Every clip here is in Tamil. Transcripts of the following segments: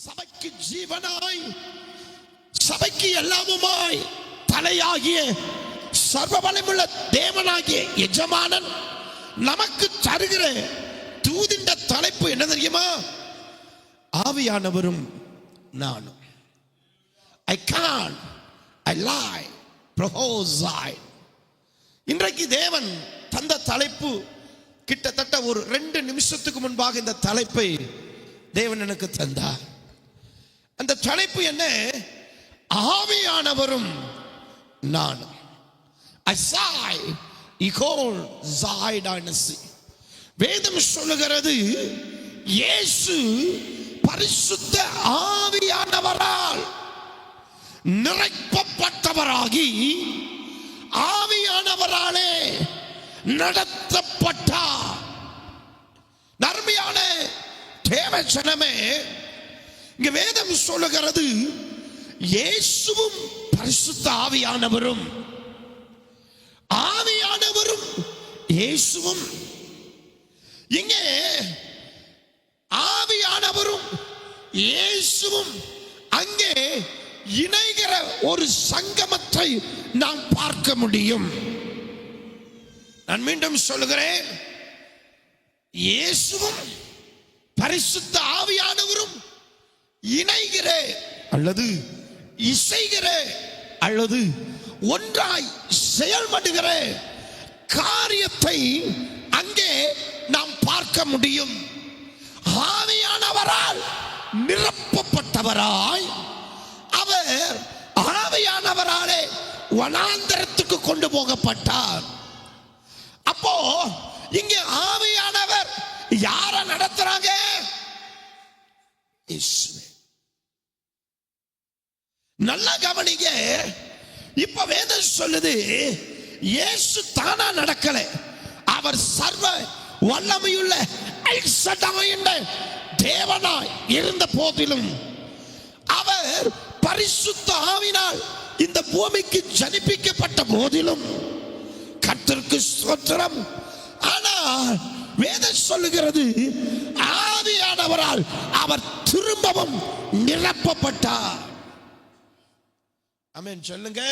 சபைக்கு ஜீவனாய், சபைக்கு எல்லாமுமாய் தலையாகிய சர்வ வல்லமையுள்ள தேவனாகிய எஜமானன் நமக்கு தருகிற தூதின் தலைப்பு என்ன தெரியுமா? ஆவியானவரும் நானும். I can't, I lie, prophesy. இன்றைக்கு தேவன் தந்த தலைப்பு கிட்டத்தட்ட ஒரு 2 நிமிஷத்துக்கு முன்பாக இந்த தலைப்பை தேவன் எனக்கு தந்தார். அந்த தலைப்பு என்ன? ஆவியானவரும் நானும். வேதம் சொல்லுகிறது, இயேசு பரிசுத்த ஆவியானவரால் நிறைக்கப்பட்டவராகி ஆவியானவராலே நடத்தப்பட்டார். நன்மையான தேவஜனமே, இங்க வேதம் சொல்லுகிறது, இயேசுவும் பரிசுத்த ஆவியானவரும், ஆவியானவரும் இயேசுவும். இங்கே ஆவியானவரும் இயேசுவும் அங்கே இணைகிற ஒரு சங்கமத்தை நாம் பார்க்க முடியும். நான் மீண்டும் சொல்லுகிறேன், இயேசுவும் பரிசுத்த ஆவியானவரும் இணைகிற அல்லது இசைகிற அல்லது ஒன்றாய் செயல்படுகிற காரியத்தை அங்கே நாம் பார்க்க முடியும். ஆவியானவரால் நிரப்பப்பட்டவராய் அவர் ஆவியானவராலே வனாந்தரத்துக்கு கொண்டு போகப்பட்டார். அப்போ இங்கே ஆவியானவர் யார நடத்துறாங்க? நல்லா கவனிங்க. இப்ப வேதம் சொல்லுது, இயேசு தானா நடக்கல, அவர் சர்வ வல்லமையுள்ள தேவனாய் இருந்த போதிலும் அவர் பரிசுத்த ஆவியினால் இந்த பூமிக்கு ஜனிப்பிக்கப்பட்ட போதிலும் கர்த்தருக்கு ஸ்தோத்திரம். ஆனால் வேதம் சொல்லுகிறது, ஆவியானவரால் அவர் திரும்பவும் நிரப்பப்பட்டார். ஆமென் சொல்லுங்க.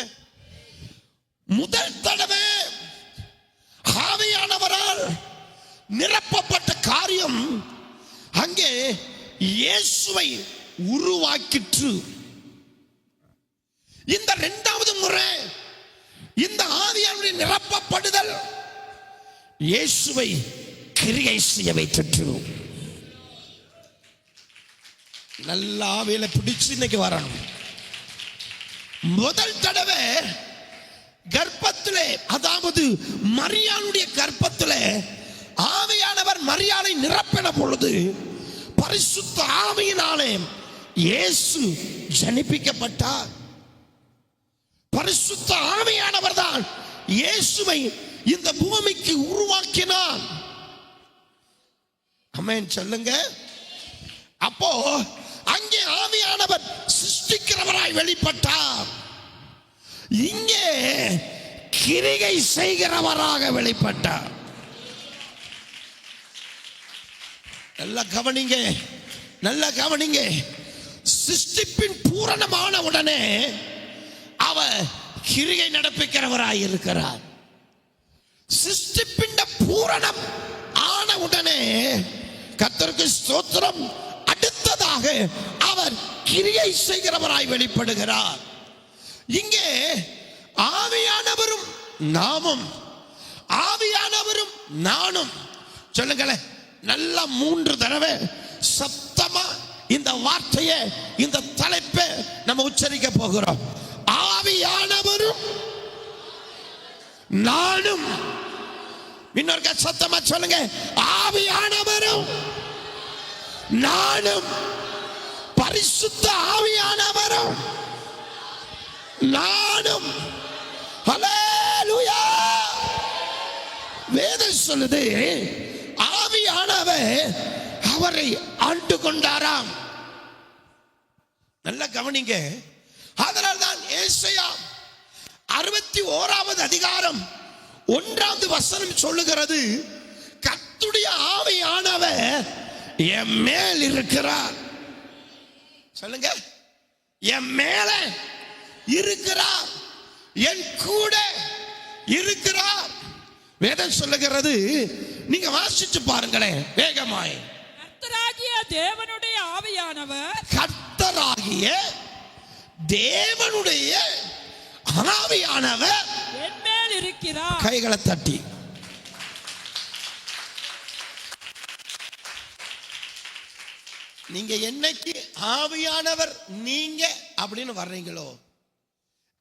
முதல் தடவை ஆவியானவரால் நிரப்பப்பட்ட காரியம் அங்கே இயேசுவை உருவாக்கிற்று. இந்த 2வது முறை இந்த ஆவியானவரை நிரப்பப்படுதல் இயேசுவை கிரியை செய்ய வைத்தது. நல்ல ஆவியில பிடிச்சு இன்னைக்கு வரணும். முதல் தடவை கர்ப்பத்திலே, அதாவது மரியாளுடைய கர்ப்பத்திலே ஆவியானவர் மரியாளை நிரப்பின பொழுது பரிசுத்த ஆவியினாலே இயேசு ஜனிப்பிக்கப்பட்டார். பரிசுத்த ஆவியானவர் தான் இயேசுவை இந்த பூமிக்கு உருவாக்கினார். ஆமென் சொல்லுங்க. அப்போ அங்கே ஆவியானவர் சிருஷ்டிக்கிறவராய் வெளிப்பட்டார், இங்கே கிரியை செய்கிறவராக வெளிப்பட்டார். நல்ல கவனிங்க, நல்ல கவனிங்க. சிருஷ்டிப்பின் பூரணமான உடனே அவர் கிரியை நடப்பிக்கிறவராய் இருக்கிறார். சிருஷ்டிப்பின் பூரணம் ஆன உடனே கர்த்தருக்கு ஸ்தோத்திரம், அடுத்ததாக அவர் கிரியை செய்கிறவராய் வெளிப்படுகிறார். இங்கே ஆவியானவரும் நாமும், ஆவியானவரும் நானும். சொல்லுங்களேன் நல்ல 3 தடவை சத்தமா இந்த வார்த்தையை, இந்த தலைப்பை நம்ம உச்சரிக்க போகிறோம். ஆவியானவரும் நானும். இன்னொரு சத்தமா சொல்லுங்க, ஆவியானவரும் நானும். பரிசுத்த ஆவியானவரும் நானும். ஹல்லேலூயா. வேதம் சொல்லுது, ஆவியானவர் அவரை ஆண்டு கொண்டாராம். நல்ல கவனிங்க. அதனால்தான் ஏசாயா 61வது அதிகாரம் 1வது வசனம் சொல்லுகிறது, கர்த்தருடைய ஆவியானவர் என் மேல் இருக்கிறார். சொல்லுங்க, என் மேல இருக்கிறார், என் கூட இருக்கிறார். வேதம் சொல்லுகிறது, நீங்க வாசிச்சு பாருங்களேன் வேகமாய். கர்த்தராகிய தேவனுடைய ஆவியானவர், கர்த்தராகிய தேவனுடைய ஆவியானவர் என் மேல் இருக்கிறார். கைகளை தட்டி நீங்க என்னைக்கு ஆவியானவர் நீங்க அப்படின்னு வர்றீங்களோ,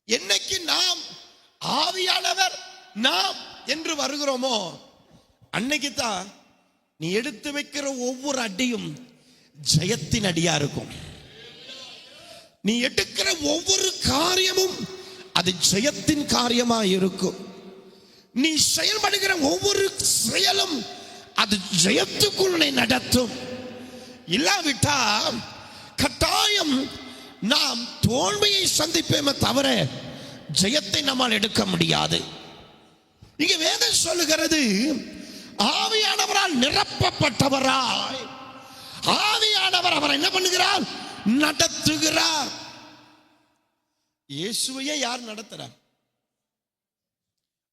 என்னைக்கு நாம் ஆவியானவர் நாம் என்று வருகிறோமோ, அன்னைக்கு தான் நீ எடுத்து வைக்கிற ஒவ்வொரு அடியும் ஜெயத்தின் அடியா இருக்கும். நீ எடுக்கிற ஒவ்வொரு காரியமும் அது ஜெயத்தின் காரியமா இருக்கும். நீ செயல்படுகிற ஒவ்வொரு செயலும் அது ஜெயத்துக்குள் உன்னை நடத்தும். இல்லாவிட்டா கட்டாயம் நாம் தோல்வியை சந்திப்பேமே தவிர ஜெயத்தை நம்மால் எடுக்க முடியாது. இங்க வேதம் சொல்லுகிறது, ஆவியானவரால் நிரப்பப்பட்டவராய் ஆவியானவர் அவர் என்ன பண்ணுகிறார்? நடத்துகிறார். இயேசுவையே யார் நடத்துறார்?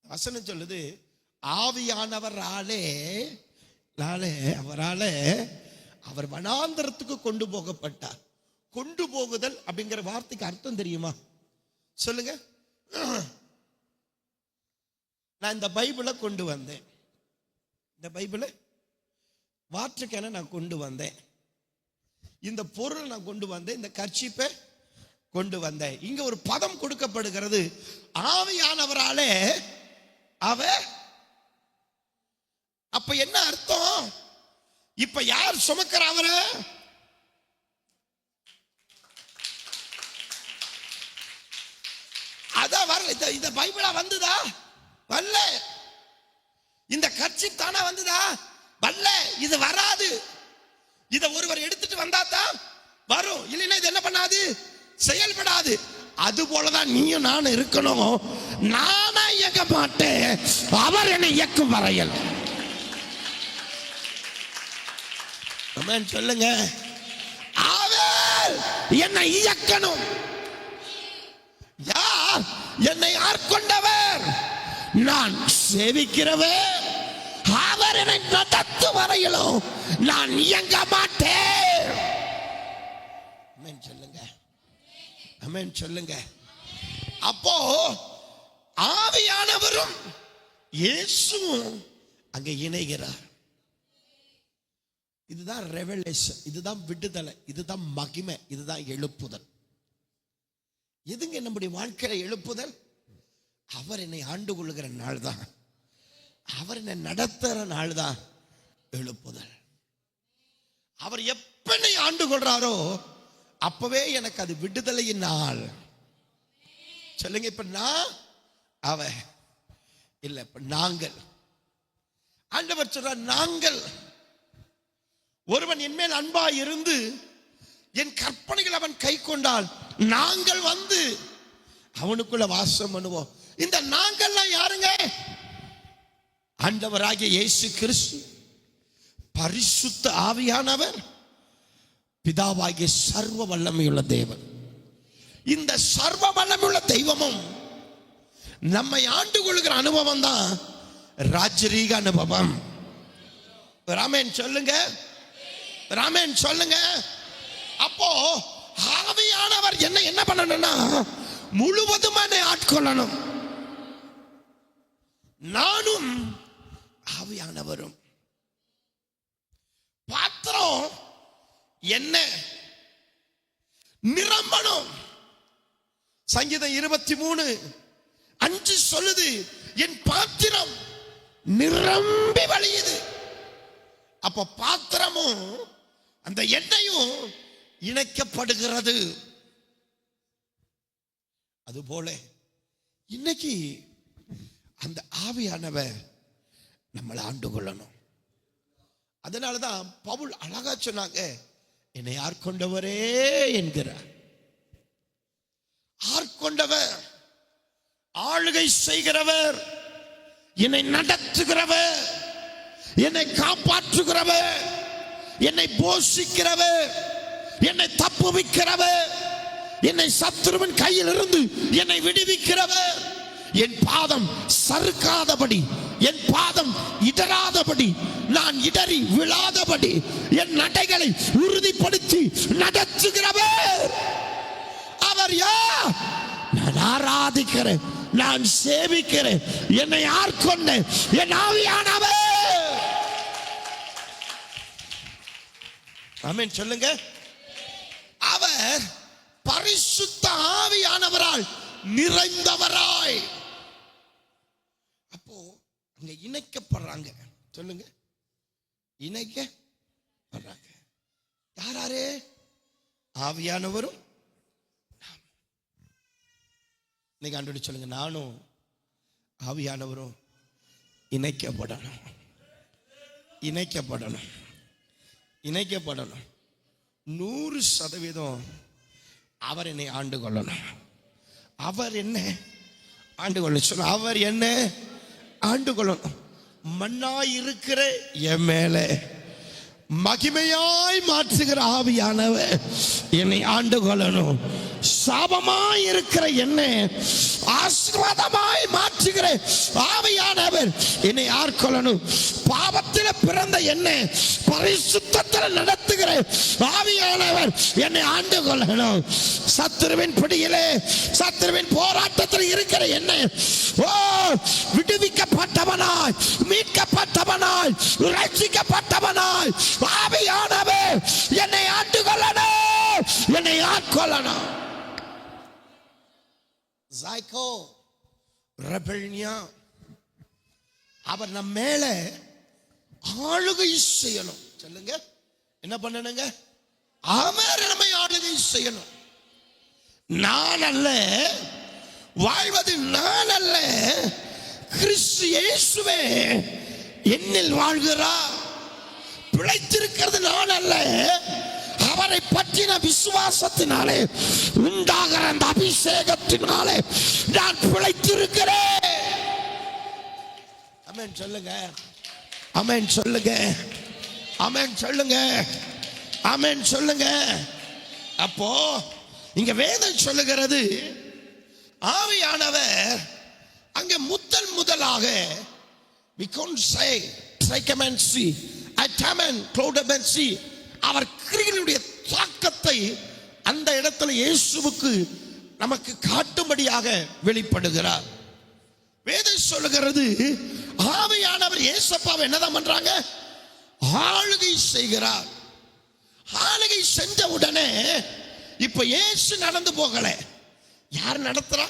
வசனம் சொல்லுது, ஆவியானவராலே அவராலே அவர் வனாந்தரத்துக்கு கொண்டு போகப்பட்டார். கொண்டு போகுதல் அப்படிங்கிற வார்த்தைக்கு அர்த்தம் தெரியுமா? சொல்லுங்க. நான் இந்த பைபிளை கொண்டு வந்தேன், இந்த பைபிளை வாற்றுக்கென நான் கொண்டு வந்தேன், இந்த பொருளை நான் கொண்டு வந்தேன், இந்த கர்ச்சீப்பை கொண்டு வந்தேன். இங்க ஒரு பதம் கொடுக்கப்படுகிறது, ஆவியானவராலே அப்ப என்ன அர்த்தம்? இப்ப யார் சுமக்கிற அவரை? அதான் வரல. இந்த பைபிளா வந்துதா? வரல. இந்த கர்ச்சீப் தானா வந்துதா? வரல. இது வராது. இத ஒருவர் எடுத்துட்டு வந்தா தான் வரும், இல்லைன்னா இது என்ன பண்ணாது? செயல்படாது. அது போலதான் நீயும் நானும் இருக்கணும். நானா இயக்க மாட்டேன், அவர் என்னை இயக்கும் வரையல். சொல்லுங்க, அவர் என்னை இயக்கணும். யார் என்னை ஆட்கொண்டவர்? நான் சேவிக்கிறவர். அவர் என்னை நடத்து வரையிலும் நான் இயங்க மாட்டேன். சொல்லுங்க, அமேன் சொல்லுங்க. அப்போ ஆவியானவரும் இயேசுவும் அங்க இணைகிறார். இதுதான் ரெவலேஷன், இதுதான் விடுதலை, இதுதான் மகிமை, இதுதான் எழுப்புதல். எதுங்க நம்முடைய வாழ்க்கையில எழுப்புதல்? அவர் என்னை ஆண்டு கொள்ளுகிற நாள் தான், அவர் என்னை நடத்துகிற நாள் தான் எழுப்புதல். அவர் எப்ப என்னை ஆண்டு கொள்றாரோ அப்பவே எனக்கு அது விடுதலையின் நாள். சொல்லுங்க, இப்ப நான் அவ இல்ல, இப்ப நாங்கள். ஆண்டவர் சொல்றார், நாங்கள். ஒருவன் என் மேல் அன்பா இருந்து என் கற்பனைகள் அவன் கை கொண்டால் நாங்கள் வந்து அவனுக்குள்ள வாசம் பண்ணுவோம். இந்த நாங்கள்லாம் யாருங்க? ஆண்டவராகிய இயேசு கிறிஸ்து, பரிசுத்த ஆவியானவர், பிதாவாகிய சர்வ வல்லமையுள்ள தேவன். இந்த சர்வ வல்லமையுள்ள தெய்வமும் நம்மை ஆண்டு கொள்கிற அனுபவம் தான் ராஜரீக அனுபவம். ராமேன் சொல்லுங்க, ராமேன் சொல்லுங்க. அப்போ ஆவியானவர் என்ன பண்ணணும்னா முழுவதும் என்னை ஆட்கொள்ளணும். நானும் ஆவியானவரும். பாத்திரம் என்ன நிரம்பணும். சங்கீதம் 23:5 சொல்லுது, என் பாத்திரம் நிரம்பி வழியுது. அப்ப பாத்திரமும் அந்த எண்ணெயும் இணைக்கப்படுகிறது. அதுபோல இன்னைக்கு அந்த ஆவியானவர் நம்மளை ஆண்டு கொள்ளணும். அதனாலதான் பவுல் அழகா சொன்னாங்க, என்னை ஆட்கொண்டவரே என்கிறார். ஆட்கொண்டவர், ஆளுகை செய்கிறவர், என்னை நடத்துகிறவர், என்னை காப்பாற்றுகிறவர், என்னை போஷிக்கிறவர், என்னை தப்புவிக்கிறவர், என்னை சத்துருவின் கையில் இருந்து என்னை விடுவிக்கிறவர், என் பாதம் சறுக்காதபடி, என் பாதம் இடராதபடி, நான் இடறி விழாதபடி என் நடைகளை உறுதிப்படுத்தி நடத்துகிறவர் அவர் யார்? நான் ஆராதிக்கிறேன், நான் சேவிக்கிறேன், என்னை ஆட்கொண்ட என் ஆவியானவர். ஆமென் சொல்லுங்க. அவர் பரிசுத்த ஆவியானவரால் நிறைந்தவராய். அப்போ அங்க இணைக்கப்படுறாங்க. சொல்லுங்க, இணைக்கப்படுறாங்க. யாராரு? ஆவியானவரும். இன்னைக்கு ஆண்டவரே சொல்லுங்க, நானும் ஆவியானவரும் இணைக்கப்படணும், இணைக்கப்படணும், இணைக்கப்படணும். 100% அவர் என்னை ஆண்டு கொள்ளணும். அவர் என்ன ஆண்டு கொள்ளணும்? சொல்ல, அவர் என்ன ஆண்டு கொள்ளணும். மண்ணாய் இருக்கிற என் மேலே மகிமையாய் மாற்றுகிற ஆவியானவர் என்னை ஆண்டு கொள்ளணும். சாபமாய் இருக்கிற என்னை ஆசீர்வாதமாய் மாற்றுகிற ஆவியானவர் என்னை ஆட்கொள்ளணும். பாவத்தில் பிறந்த என்னை பரிசுத்தத்தில் நடத்துகிற ஆவியானவர் என்னை ஆண்டு கொள்ளணும். சத்துருவின் பிடியிலே, சத்துருவின் போராட்டத்தில் இருக்கிற என்னை விடுவிக்கப்பட்டவனாய், மீட்கப்பட்டவனாய், ரட்சிக்கப்பட்டவனாய் ஆவியானவர் என்னை ஆண்டு கொள்ளணும், என்னை ஆட்கொள்ளணும். ஜாய்கோ ரெபெல்னியா, அவர் நம்ம மேல ஆளுகை செய்யணும். சொல்லுங்க, என்ன பண்ணணுங்க? அவர் நம்மை ஆளுகை செய்யணும். நான் அல்ல வாழ்வது, நான் அல்ல, கிறிஸ்து இயேசுவே என்னில் வாழ்கிறார். பிழைத்திருக்கிறது நான் அல்ல, அவரை பற்றின விசுவாசத்தினாலே உண்டாகிற அந்த அபிஷேகத்தினாலே நான் பிழைத்திருக்கிறேன். ஆமென் சொல்லுங்க, ஆமென் சொல்லுங்க, ஆமென் சொல்லுங்க, ஆமென் சொல்லுங்க. அப்போ இங்க வேதம் சொல்லுகிறது, ஆவியானவர் அங்கே முதலாக we can't say psychomancy, ataman, clodomancy, அவர் கிரியைகளுடைய தாக்கத்தை அந்த இடத்துல இயேசுவுக்கு நமக்கு காட்டும்படியாக வெளிப்படுகிறார். வேதம் சொல்லுகிறது, ஆவியானவர் இயேசுப்பாவை என்னதான் பண்றாங்க? ஆளுகை செய்கிறார். ஆளுகை செஞ்ச உடனே இப்ப இயேசு நடந்து போகல, யார் நடத்துறா?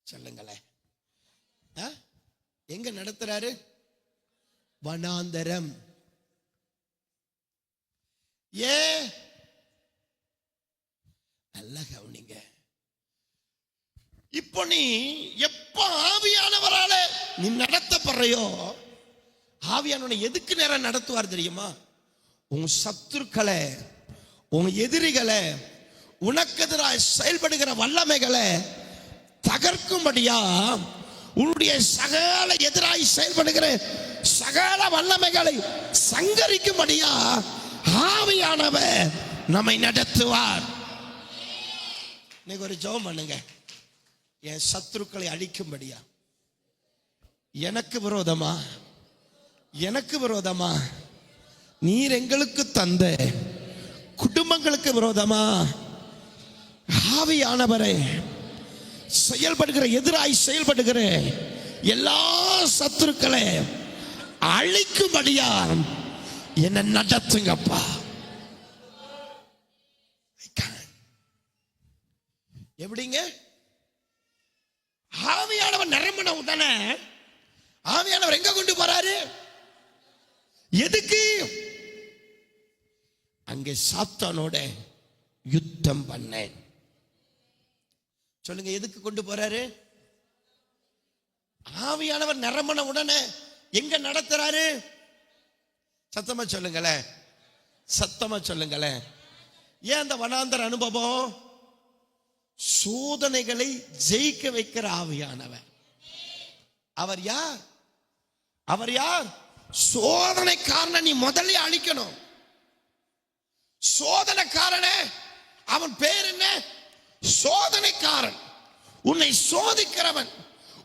சொல்லுங்களேன், எங்க நடத்துறாரு? வனாந்தரம். நல்ல கவனிங்க. இப்போ நீ எப்ப ஆவியானவரால நீ நடத்தப்படுறையோ, ஆவியானவனை எதுக்கு நேரம் நடத்துவார் தெரியுமா? உன் சத்துருக்களை, உன் எதிரிகளை, உனக்கு எதிராக செயல்படுகிற வல்லமைகளை தகர்க்கும்படியா, உன்னுடைய சகல எதிராய் செயல்படுகிற சகல வல்லமைகளை சங்கரிக்கும்படியா ஆவியானவர் நம்மை நடத்துவார். இன்னைக்கு ஒரு ஜெபம் பண்ணுங்க, என் சத்துருக்களை அழிக்கும்படியா, எனக்கு விரோதமா, எனக்கு விரோதமா நீர் எங்களுக்கு தந்த குடும்பங்களுக்கு விரோதமா ஆவியானவரை செயல்படுகிற, எதிராய் செயல்படுகிற எல்லா சத்துருக்களை அழிக்கும்படியா என்ன நடத்துங்கப்பா. எப்படிங்க? ஆவியானவர் நிரம்பின உடனே ஆவியானவர் எங்க கொண்டு போறாரு? எதுக்கு? அங்கே சாத்தானோட யுத்தம் பண்ணேன். சொல்லுங்க, எதுக்கு கொண்டு போறாரு? ஆவியானவர் நிரம்பின உடனே எங்க நடத்துறாரு? சத்தமா சொல்லுங்களேன், சத்தமா சொல்லுங்களேன். ஏன் அந்த வனாந்தர அனுபவம்? சோதனைகளை ஜெயிக்க வைக்கிற ஆவியானவர். அவர் யார்? அவர் யார்? சோதனை காரணம் நீ முதல்ல அழிக்கணும். சோதனைக்காரனே, அவன் பேர் என்ன? சோதனைக்காரன். உன்னை சோதிக்கிறவன்,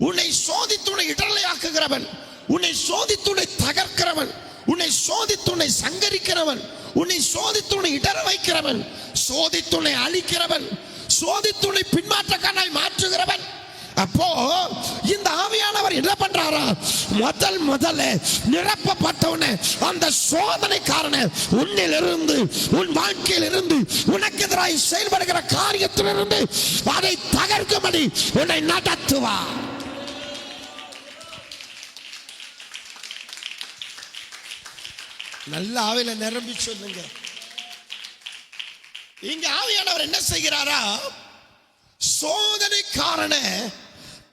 உன்னை சோதித்து உன்னை இடர்லையாக்குகிறவன், உன்னை சோதித்து உன்னை தகர்க்கிறவன், உன்னை சோதித்து உன்னை சங்கரிக்கிறவன், உன்னை சோதித்து உன்னை இடர வைக்கிறவன், சோதித்து உன்னை அழிக்கிறவன், சோதித்து உன்னை பின்மாற்றக்காரனாய் மாற்றுகிறவன். அப்போ இந்த ஆவியானவர் என்ன பண்றாரா? முதல்ல நிரப்பப்பட்டவனே அந்த சோதனைக்காரனை உன்னிலிருந்து, உன் வாழ்க்கையில் இருந்து, உனக்கு எதிராக செயல்படுகிற காரியத்திலிருந்து அதை தகர்க்கும்படி உன்னை நடத்துவார். நல்ல ஆவியில நிரம்பி சொல்லுங்க. இங்க ஆவியானவர் என்ன செய்கிறாரா? சோதனைக்காரனை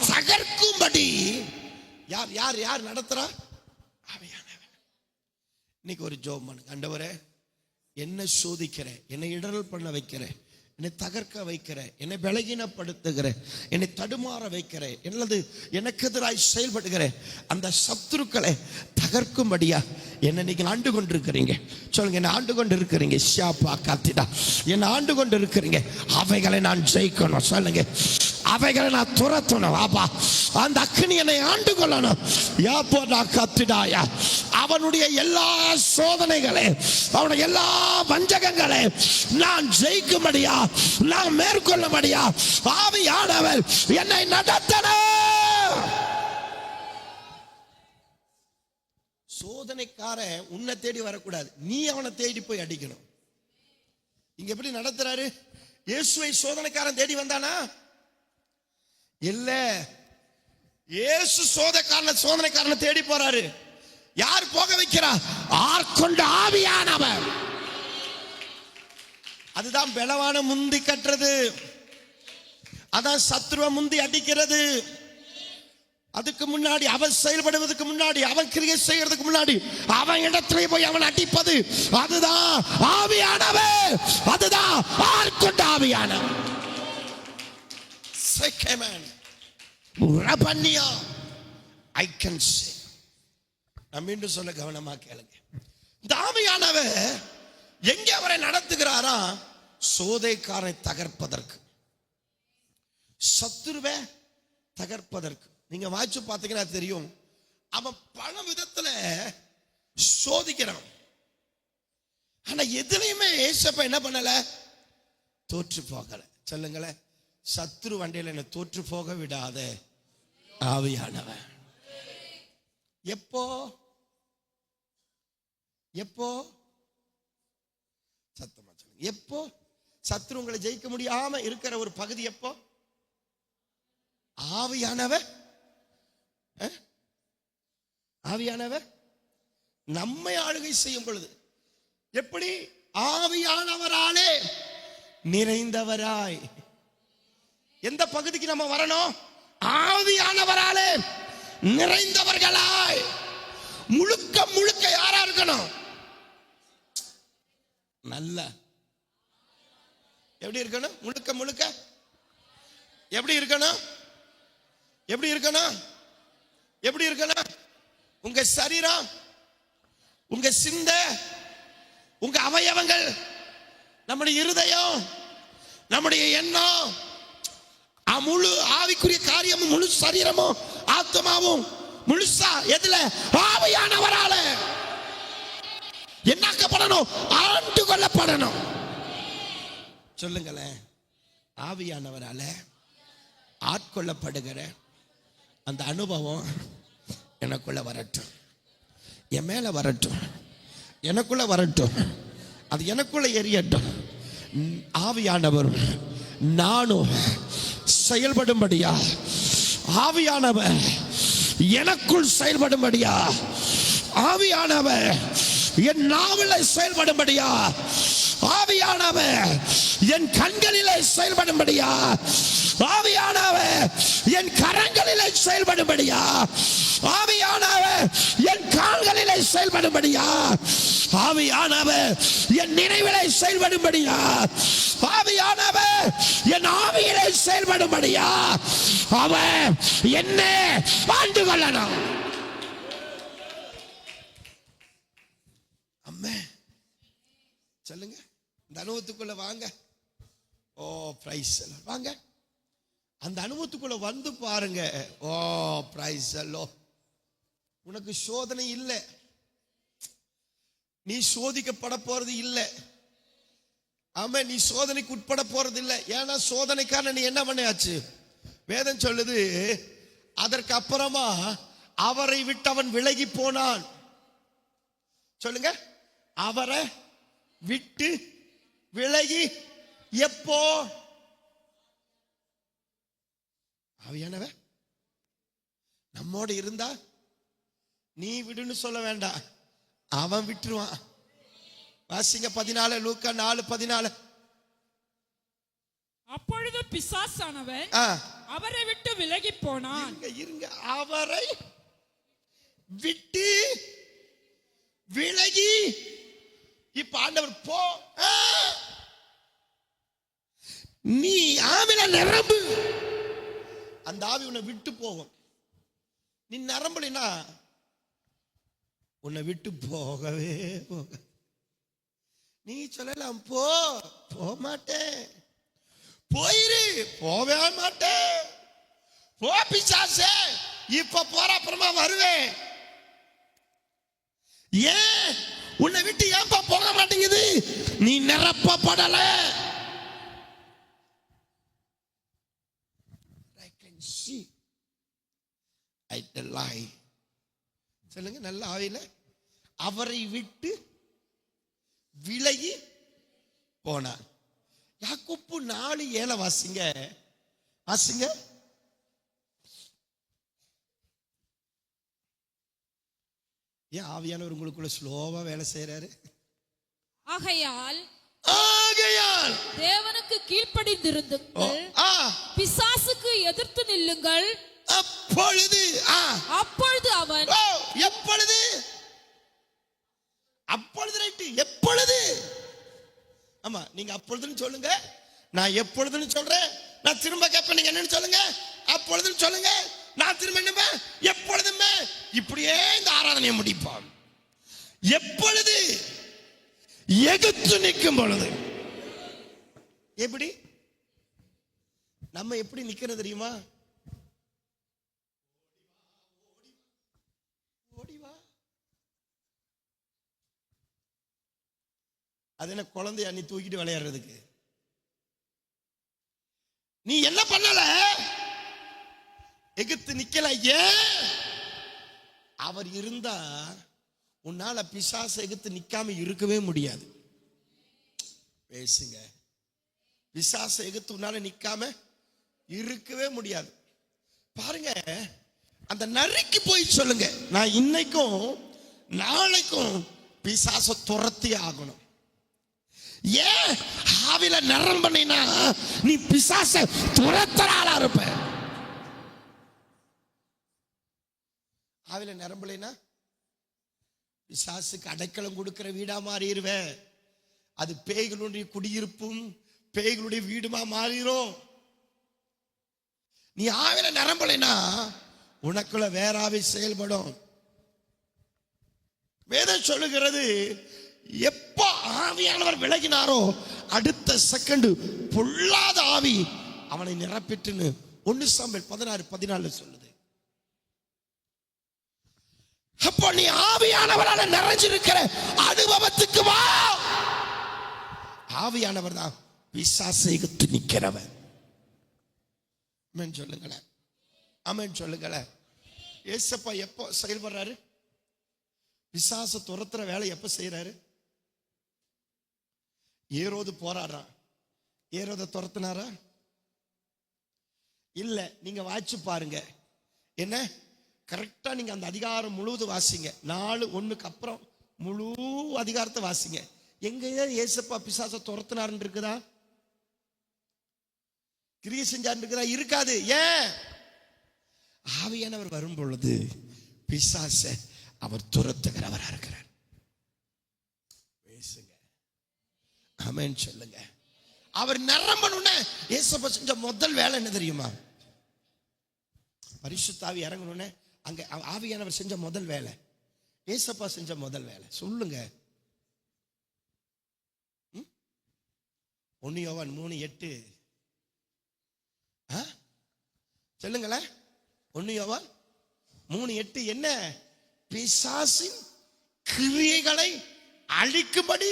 தகர்க்கும்படி யார் யார் யார் நடத்துறா? ஆவியானவர். இன்னைக்கு ஒரு ஜெபம் பண்ணுங்க. ஆண்டவரே, என்ன சோதிக்கிற, என்னை இடரல் பண்ண வைக்கிற, என்னை தகர்க்க வைக்கிற, என்னை பலகீனப்படுத்துகிற, என்னை தடுமாற வைக்கிற, அல்லது எனக்கு எதிராய் செயல்படுகிற அந்த சத்துருக்களை தகர்க்கும்படியா என்னை நீங்கள் ஆண்டு கொண்டிருக்கிறீங்க. சொல்லுங்க, என்ன ஆண்டு கொண்டு இருக்கிறீங்க. ஷாப்பா காத்திடா, என்ன ஆண்டு கொண்டு இருக்கிறீங்க. அவைகளை நான் ஜெயிக்கணும். சொல்லுங்க, அவைகளை நான் துரத்தணும். ஆபா, அந்த அக்னி என்னை ஆண்டு கொள்ளணும். யாப்போ நான் காத்திடாயா, அவனுடைய எல்லா சோதனைகளை, அவனுடைய எல்லா வஞ்சகங்களை நான் ஜெயிக்கும்படியா, நான் மேற்கொள்ளும்படியா ஆவியானவர் என்னை நடத்தணும். சோதனைக்காரன் உன்னை தேடி வரக்கூடாது, நீ அவனை தேடி போய் அடிக்கணும். இங்க எப்படி நடத்துறாரு? இயேசுவை சோதனைக்காரன் தேடி வந்தானா? இல்ல, இயேசு சோதனைக்காரனை தேடி போறாரு. யார் போக வைக்கிறா? ஆட்கொண்ட ஆவியானவர். அதுதான் பலவான முந்தி கட்டுறது, அதான் சத்ருவ முந்தி அடிக்கிறது. அதுக்கு முன்னாடி அவன் செயல்படுவதற்கு முன்னாடி, அவன் கிரியை செய்யறதுக்கு முன்னாடி அவன் இடத்துல போய் அவன் அடிப்பது, அதுதான் ஆவியானவர். அதுதான் ஆட்கொண்ட ஆவியானவர். I can say. நான் மீண்டும் சொல்ல கவனமா கேளுங்க. இந்த ஆவியானவர் எங்க அவரை நடத்துகிறாரா? சோதனைக்காரனை தகர்ப்பதற்கு, சத்துருவை தகர்ப்பதற்கு. நீங்க வாய்ச்சு பார்த்தீங்கன்னா தெரியும், அவன் பல விதத்துல சோதிக்கிறான். ஆனா எதுலையுமே ஏசப்பா என்ன பண்ணல? தோற்று போகல. சொல்லுங்களேன், சத்துரு வண்டியில என்ன தோற்று போக விடாத ஆவியானவன். எப்போ எப்போ சத்தமா சொல்லுங்க, எப்போ சத்துரு உங்களை ஜெயிக்க முடியாம இருக்கிற ஒரு பகுதி எப்போ? ஆவியானவர். ஆவியானவர் நம்மை ஆளுகை செய்யும் பொழுது எப்படி? ஆவியானவராலே நிறைந்தவராய். எந்த பகுதிக்கு நம்ம வரணும்? ஆவியானவராலே நிறைந்தவர்களாய். முழுக்க முழுக்க யாரா இருக்கணும்? நல்ல எப்படி இருக்கணும்? முழுக்க முழுக்க எப்படி இருக்கணும்? எப்படி இருக்கணும்? எப்படி இருக்கணும்? உங்க சரீரம், உங்க சிந்தை, உங்க அவயவங்கள், நம்முடைய இருதயம், நம்முடைய எண்ணம், முழு ஆவிக்குரிய காரியமும், முழு சரீரமும் ஆத்மாவும் முழுசா எதுல? ஆவியானவரால என்னாக்கப்படணும்? ஆண்டு கொள்ளப்படணும். சொல்லுங்களேன், ஆவியானவரால ஆட்கொள்ளப்படுகிற அந்த அனுபவம் எனக்குள்ள வரட்டும், என் மேல வரட்டும், எனக்குள்ள வரட்டும், அது எனக்குள்ள எரியட்டும். ஆவியானவர் நானும் செயல்படும்படியா, ஆவியானவர் எனக்குள் செயல்படும்படியா, ஆவியானவர் என் நாவிலே செயல்படும்படியா, ஆவியானவர் என் கண்களிலே செயல்படும்படியா, ஆவியானவர் என் கரங்களிலே செயல்படும்படியா, ஆவியானவர் என் கால்களிலே செயல்படும்படியா, ஆவியானவர் என் நினைவிலே செயல்படும்படியா, ஆவியானவர் என் ஆவியிலே செயல்படும்படியா அவர் என்ன ஆண்டு கொள்ளணும். அம்மே சொல்லுங்க, இந்த அனுபவத்துக்குள்ள வாங்க. ஓ பிரைஸ் வாங்க. அந்த அனுபவத்துக்குள்ள வந்து பாருங்க. ஓ பிரைஸ் அல்லோ. உனக்கு சோதனை இல்லை, நீ சோதிக்கப்பட போறது இல்லை. ஆமா, நீ சோதனைக்கு உட்பட போறது இல்லை. ஏன்னா சோதனைக்கான நீ என்ன பண்ணியாச்சு? வேதம் சொல்லுது, அதற்கு அப்புறமா அவரை விட்டு அவன் விலகி போனான். சொல்லுங்க, அவரை விட்டு விலகி. எப்போ? ஆவியானவ நம்மோடு இருந்தா நீ விடுன்னு சொல்ல வேண்டாம், அவன் விட்டுருவான். வாசிங்க 14, லூக்கா 4:14. அப்பொழுது பிசாசானவன் அவரை விட்டு விலகி போனான். இருங்க, அவரை விட்டு விலகி. இப்ப ஆண்டவர் போ, நீ ஆவில நிரம்பு. அந்த ஆவி உன்னை விட்டு போகும். நீ நிரம்பலினா உன்னை விட்டு போகவே போக. நீ சொல்லலாம், போக மாட்டேன், போயிரு, போவே மாட்டேன், போ பிசாசே, இப்ப போற அப்புறமா வருவேன். ஏன் உன்னை விட்டு ஏன்பா போக மாட்டேங்குது? நீ நிரப்பப்படல. சொல்லுங்க, நல்ல ஆவியில அவரை விட்டு விலகி போனார். யாக்கோப்பு 4:7 வாசிங்க, வாசிங்க. ஏன் ஆவியானவர் உங்களுக்குள்ள ஸ்லோவா வேலை செய்யறாரு? ஆகையால் தேவனுக்கு கீழ்ப்படிந்திருந்துங்கள், பிசாசுக்கு எதிர்த்து நில்லுங்கள். அப்பொழுது அவன். எப்பொழுது? அப்பொழுது ரைட்டு. எப்பொழுது? ஆமா, நீங்க அப்பொழுதுன்னு சொல்லுங்க, நான் எப்பொழுதுன்னு சொல்றேன். நான் திரும்ப கேட்பேன், நீங்க என்னன்னு சொல்லுங்க. அப்பொழுதுன்னு சொல்லுங்க, நான் திரும்ப என்ன எப்பொழுதுமே. இப்படியே இந்த ஆராதனையை முடிப்பான். எப்பொழுது? எகுத்து நிற்கும் பொழுது. எப்படி? நம்ம எப்படி நிக்கிறது தெரியுமா? ஓடிவா. அது என்ன குழந்தையா நீ தூக்கிட்டு விளையாடுறதுக்கு? நீ என்ன பண்ணல? எகுத்து நிக்கல. ஏன்? அவர் இருந்தா உன்னால பிசாசு எகுத்து நிக்காம இருக்கவே முடியாது. பேசுங்க. பிசாசு எகுத்து உன்னால நிக்காம இருக்கவே முடியாது. பாருங்க, அந்த நரிக்கு போய் சொல்லுங்க, நான் இன்னைக்கும் நாளைக்கும் பிசாசை துரத்தி ஆகணும். ஏன்? ஆவில நிரம்பினா நீ பிசாசை துரத்துறாளா இருப்ப. ஆவில நிரம்பலைனா பிசாசுக்கு அடைக்கலம் கொடுக்கிற வீடா மாறிடுவேன். அது பேய்களுடைய குடியிருப்பும் பேய்களுடைய வீடுமா மாறிடும். நீ ஆவில நிரம்பலைனா உனக்குள்ள வேற ஆவி செயல்படும். வேதம் சொல்லுகிறது, எப்ப ஆவியானவர் விலகினாரோ அடுத்த செகண்ட் பொல்லாத ஆவி அவனை நிரப்பிட்டுன்னு 1 சாமுவேல் 16:14 சொல்லுது. அப்போ நீ ஆவியானவரால நிறைஞ்சிருக்கிற அனுபவத்துக்கு வா. ஆவியானவர் தான் பிசாசை எதிர்த்து நிக்கிறவன். ஆமென் சொல்லுங்களேன், ஆமென் சொல்லுங்களேன். ஏசப்பா எப்போ செயல்படுறாரு? பிசாசை துரத்துற வேலை எப்ப செய்யறாரு? ஏரோது போராடுறான், ஏரோதை துரத்துனாரா? இல்ல. நீங்க வாய்ச்சு பாருங்க, என்ன கரெக்டா நீங்க அந்த அதிகாரம் முழுவதும் வாசிங்க. 4:1 அப்புறம் முழு அதிகாரத்தை வாசிங்க. எங்கேயே ஏசப்பா பிசாசை துரத்துனாருன்னு இருக்குதா? கிரியை செஞ்சாருன்னு இருக்குதா? இருக்காது. ஏன்? ஆவியானவர் வரும் பொழுது பிசாசை அவர் துரத்துகிறவரா இருக்கிறார். பேசுங்க, ஆமென் சொல்லுங்க. அவர் நிரம்பணும்னு ஏசப்பா செஞ்ச முதல் வேலை என்ன தெரியுமா? பரிசுத்த ஆவி இறங்கணும்னு அங்க ஆவியானவர் செஞ்ச முதல் வேலை, ஏசப்பா செஞ்ச முதல் வேலை சொல்லுங்க. 1 யோவான் 3:8 சொல்லுங்களேன். 1 யோவான் 3:8 என்ன? பிசாசின் கிரியைகளை அழிக்கும்படி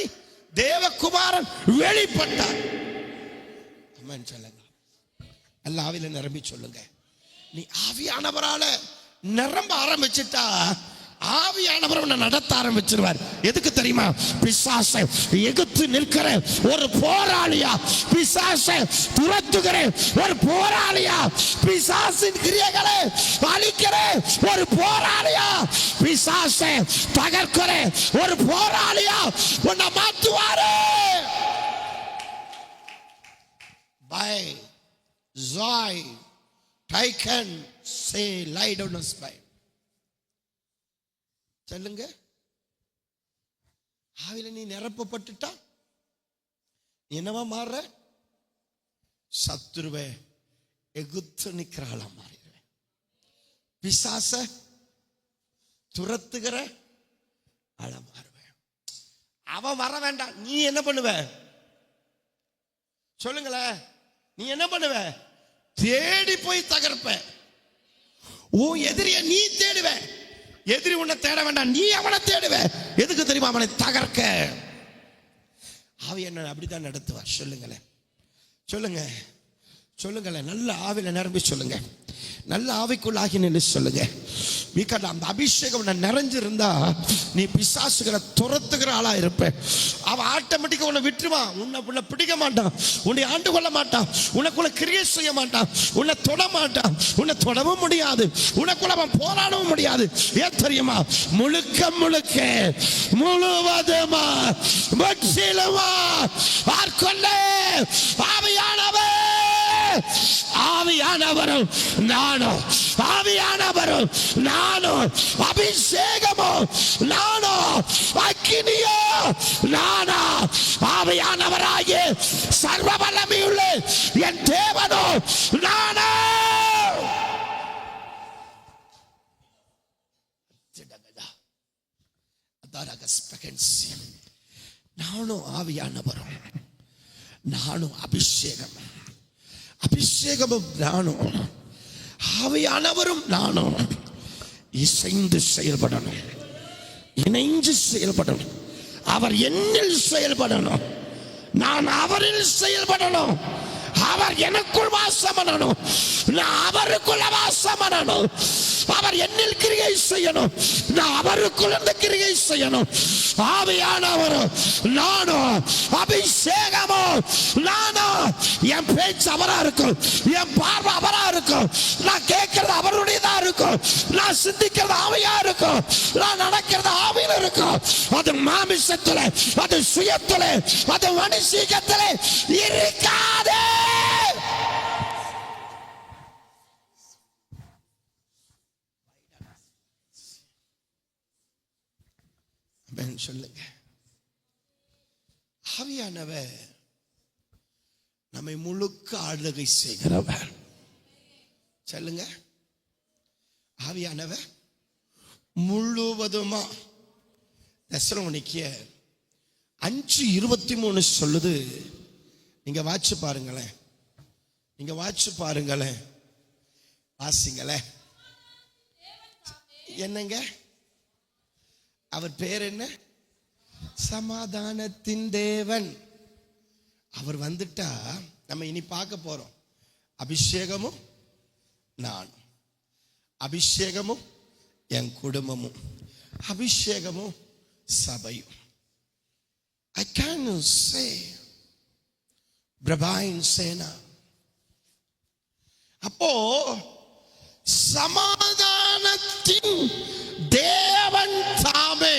தேவகுமாரன் வெளிப்பட்டார். ஆமென் சொல்லுங்க. எல்லா ஆவியில நிரம்பி சொல்லுங்க. நீ ஆவியானவரால நிரம்ப ஆரம்பிச்சுட்டா ஆவியானவர் உன்னை நடத்த ஆரம்பிச்சிருவார். எதுக்கு தெரியுமா? பிசாசை எதிர்த்து நிற்கிற ஒரு போராளியா, பிசாசை துரத்துகிற ஒரு போராளியா, பிசாசின் கிரியைகளை அழிக்கிற ஒரு போராளியா, பிசாசை தகர்க்கிற ஒரு போராளியா உன்னை மாற்றுவாரு. பை ஜாய் டைகன் say lie down on spy. சொல்லுங்க. ஆவில நீ நிரப்பப்பட்டுட்டா என்னவா மாறுற? சத்துருவே எகுத்து நிற்கிறாளா மாறிடுவேன். பிசாச துரத்துகிற ஆள மாறுவேன். அவன் வர வேண்டாம். நீ என்ன பண்ணுவ? சொல்லுங்களேன். நீ என்ன பண்ணுவ? தேடி போய் தகர்ப்ப. உன் எதிரிய நீ தேடுவ. எதிரி உன்னை தேட வேண்டாம், நீ அவனை தேடுவ. எதுக்கு தெரியுமா? அவனை தகர்க்க. ஆவி என்ன அப்படித்தான் நடத்துவார். சொல்லுங்களேன், சொல்லுங்க, சொல்லுங்களேன். நல்ல ஆவில நிரம்பி சொல்லுங்க. நல்ல ஆவிக்குள்ளாகி நின்று சொல்லுங்க. அந்த அபிஷேகம் நிறைஞ்சிருந்தா நீ பிசாசுகளை துரத்துகிற ஆளா இருப்ப. அவன் ஆட்டோமேட்டிக்கா உன்னை விட்டுருவான். உன்னை பிடிக்க மாட்டான், உன்னை ஆண்டு கொள்ள மாட்டான், உனக்குள்ள கிரியை செய்ய மாட்டான், உன்னை தொட மாட்டான், உன்னை தொடவும் முடியாது, உனக்குள்ள அவன் போராடவும் முடியாது. ஏன் தெரியுமா? முழுக்க முழுக்க முழுவதுமா முற்றிலுமா ஆட்கொள்ள ஆவியானவர். ஆவியானவரும் நானும், ஆவியானவரும் நானும், அபிஷேகமோ நானோ, அக்கினியோ நானோ, ஆவியானவராகிய சர்வ வல்லமையுள்ள என் தேவனோ நானோ. நானும் ஆவியானவரும் நானும், அபிஷேகம் அபிஷேகமும் நானும், ஆவியானவரும் நானும் இசைந்து செயல்படணும், இணைந்து செயல்படணும். அவர் என்னில் செயல்படணும், நான் அவரில் செயல்படணும். அவர் எனக்குள் வாசம் பண்ணணும், நான் அவருக்குள்ள வாசம் பண்ணணும். அவர் என்னில் கிரியை செய்யணும், நான் அவருக்குள் அந்த கிரியை செய்யணும். ஆவியானவரும் நானும், அபிஷேகமும் நானும். என் பேச்சு அவரா இருக்கும், என் பார்வை அவரா இருக்கும், நான் கேட்கறது அவருடையதா இருக்கும், நான் சிந்திக்கிறது ஆவியா இருக்கும், நான் நடக்கிறது ஆவியில் இருக்கும். அது மாமிசத்துல, அது சுயத்துல, அது மனுஷீகத்துல இருக்காதே. சொல்லுங்க. ஆவியானவர் நம்மை முழுக்க ஆளுகை செய்கிறவர். சொல்லுங்க. ஆவியானவர் முழுவதுமா. தெசலோனிக்கேயர் 5:23 சொல்லுது. நீங்க வாட்சி பாருங்களேன், நீங்க வாட்சி பாருங்களேன், வாசிங்களேன். என்னங்க அவர் பேர்? என்ன? சமாதானத்தின் தேவன். அவர் வந்துட்டா நம்ம இனி பார்க்க போறோம். அபிஷேகமும் நான், அபிஷேகமும் என் குடும்பமும், அபிஷேகமும் சபையும். I can say பிரபாயின் சேனா. அப்போ சமாதானத்தின் தேவன் தாமே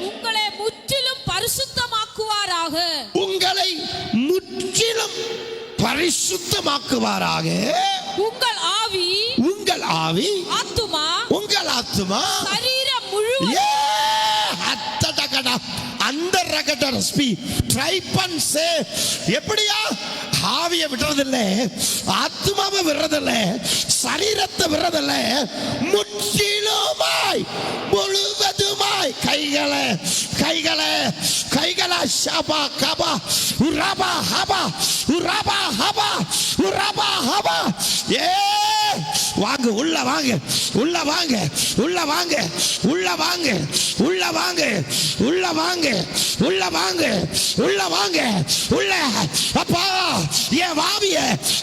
உங்களை முற்றிலும் பரிசுத்தமாக்குவாராக. உங்களை முற்றிலும் பரிசுத்தமாக்குவாராக. உங்கள் ஆவி, உங்கள் ஆவி, ஆத்துமா, உங்கள் ஆத்துமா, சரீரம் முழுவதும். அந்த ரகடர் ஸ்பீ ட்ரைபன் சே. எப்படியா? ஆவியை விடுறதில்ல, ஆத்மாவை விடுறதில்ல, சரீரத்தை விடுறதில்ல, முற்றிலுமாய் முழுவதுமாய். கைகளை கைகளை கைகளா ஷபா கபா உரபா ஹபா உரபா ஹபா உரபா ஹபா. ஏ வாங்க, உள்ள வாங்க, உள்ள வாங்க, உள்ள வாங்க, உள்ள வாங்க, உள்ள வாங்க, உள்ள வாங்க, உள்ள வாங்க, உள்ள வாங்க, உள்ள. அப்பா, என் வாவிய,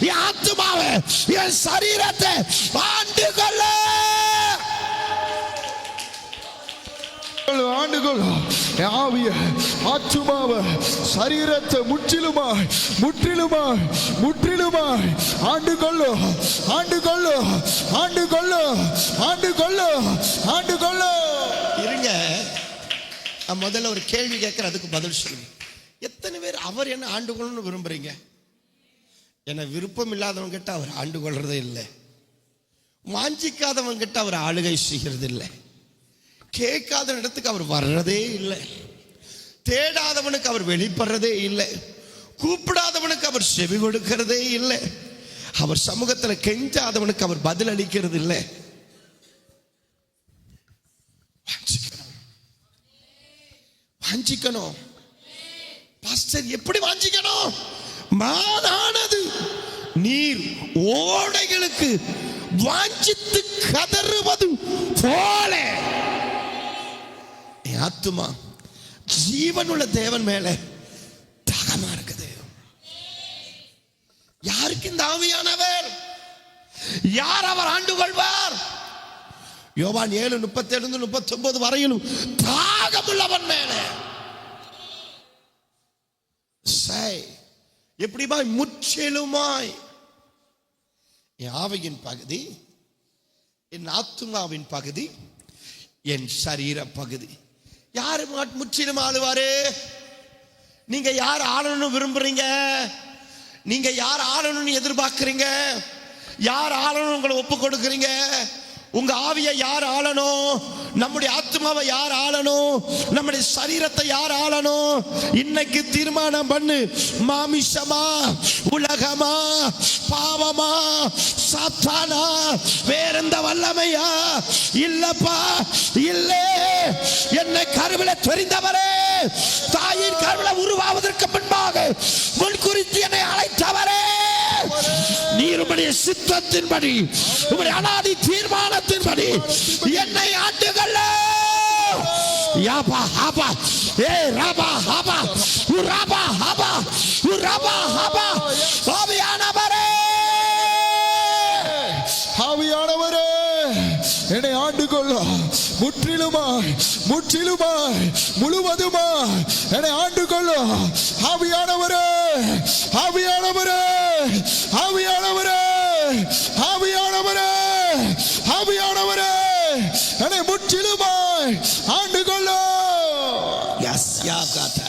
என் ஆத்துமாவை, என் சரீரத்தை ஆண்டு கொள்ள. ஆண்டுகள் ஆவிய ஆத்துமாவை சரீரத்தை முற்றிலுமாய் முற்றிலுமாய் முற்றிலுமாய் ஆண்டு கொள்ளு ஆண்டு கொள்ளு ஆண்டு கொள்ளு ஆண்டு கொள்ளு ஆண்டு கொள்ளு. இருங்க, நான் முதல்ல ஒரு கேள்வி கேட்கிறேன், அதுக்கு பதில் சொல்லுங்க. எத்தனை பேர் அவர் என்ன ஆண்டு கொள்ளணும்னு விரும்புறீங்க? என்ன விருப்பம் இல்லாதவங்க கிட்ட அவர் ஆண்டு கொள்றதே இல்லை. வாஞ்சிக்காதவங்க கிட்ட அவர் ஆளுகை செய்கிறது இல்லை. கேட்காத இடத்துக்கு அவர் வர்றதே இல்லை. தேடாதவனுக்கு அவர் வெளிப்படுறதே இல்லை. கூப்பிடாதவனுக்கு அவர் செவி கொடுக்கிறதே இல்லை. அவர் சமூகத்தில் கெஞ்சாதவனுக்கு அவர் பதில் அளிக்கிறது இல்லை. வாஞ்சிக்கணும். பாஸ்டர், எப்படி வாஞ்சிக்கணும்? மானானது நீர் ஓடைகளுக்கு வாஞ்சித்து கதறுவது போல ஆத்துமா ஜீவனுள்ள தேவன் மேல தாகமா இருக்குது. யாருக்கு இந்த ஆவியானவர்? யார் அவர் ஆண்டு கொள்வார்? யோவான் 7:37-39 வரையிலும் தாகமுள்ளவன் மேல. எப்படிமாய்? முற்றிலுமாய். என் ஆவியின் பகுதி, என் ஆத்துமாவின் பகுதி, என் சரீர பகுதி. யாரு முற்றிலும் ஆளுவாரு? நீங்க யார் ஆளணும்னு விரும்புறீங்க? நீங்க யார் ஆளணும்னு எதிர்பார்க்கிறீங்க? யார் ஆளணும் உங்களை ஒப்பு கொடுக்குறீங்க? உங்க ஆவியை யார் ஆளணும்? நம்முடைய ஆத்மாவை யார் ஆளணும்? நம்முடைய சரீரத்தை யார் ஆளணும்? இன்னைக்கு தீர்மானம் பண்ணு. மாமிசமா, உலகமா, பாவமா, சாத்தானா, வேற எந்த வல்லமையா? இல்லப்பா, இல்லை. என்னை கருவில தெரிந்தவரே, தாயின் கருவில உருவாவதற்கு முன்பாக முன்குறித்து என்னை அழைத்தவரே, நீர் உம்முடைய சித்தத்தின்படி, உம்முடைய அனாதி தீர்மானத்தின்படி என்னை ஆண்டுகொள்ள. யாபா ஹபா, ஏ ரபா ஹபா, உரபா ஹபா, உரபா ஹபா. ஆவியானவரே, ஆவியானவரே, என்னை ஆண்டு கொள்ள முற்றிலுமாய் முற்றிலுமாய் முழுவதுமாய் என்னை ஆண்டு கொள்ள. ஆவியானவரே, ஆவியானவரே, ஆவியானவரே, ஆவியானவரே, ஆவியானவரே, என்னை முற்றிலுமாய் ஆண்டு கொள்ள. Yes, ya gata.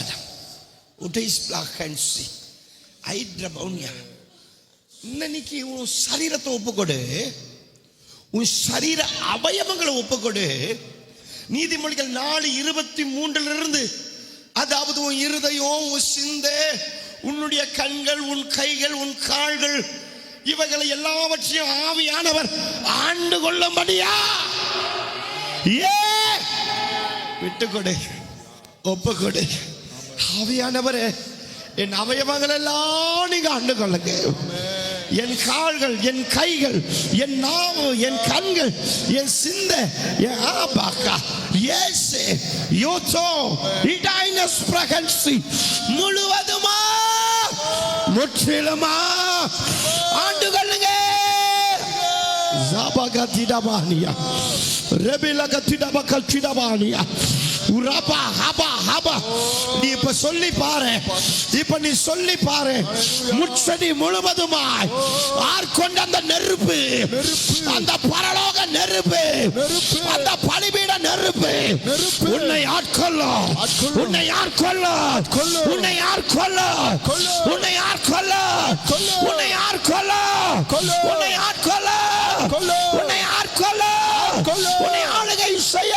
Utais plakansi. Aidrabonia. இன்னைக்கு உன் சரீரத்தை ஒப்புக்கொடு. உன் சரீர அவயவங்களை ஒப்புக்கொடு. நீதிமொழிகள் 4:23 அதாவது உன் இருதயம், உன் சிந்தை, உன்னுடைய கண்கள், உன் கைகள், உன் கால்கள், இவைகளை எல்லாவற்றையும் ஆவியானவர் ஆண்டு கொள்ளும்படியா விட்டுக்கொடு, ஒப்புக்கொடு. ஆவியானவரே, என் அவயவங்கள் எல்லாம் நீங்க ஆண்டு கொள்ளுங்க. என் கால்கள், என் கைகள், என் நாவு, என் கண்கள், என் சிந்தை, என் ஆபாக்கா இயேசு யோசோ இடைனஸ் பிரகன்சி முழுவதுமா முற்றிலுமா ஆண்டு கொள்ளுங்க. ஜாபகதிடபானியா ரெபிலகதிடபகதிடபானியா உரபா ஹபா ஹபா. நீ இப்ப சொல்லி பாரு, இப்ப நீ சொல்லி பாரு. முச்சடி முழுவதுமாய் ஆர்கொண்ட அந்த நெருப்பு, அந்த பரலோக நெருப்பு, அந்த பலிபீட நெருப்பு உன்னை ஆட்கொள்ள, உன்னை ஆட்கொள்ள, உன்னை ஆட்கொள்ள, உன்னை ஆட்கொள்ள, உன்னை ஆட்கொள்ள, உன்னை ஆட்கொள்ள, உன்னை ஆட்கொள்ள, உன்னை ஆளுகை செய்ய.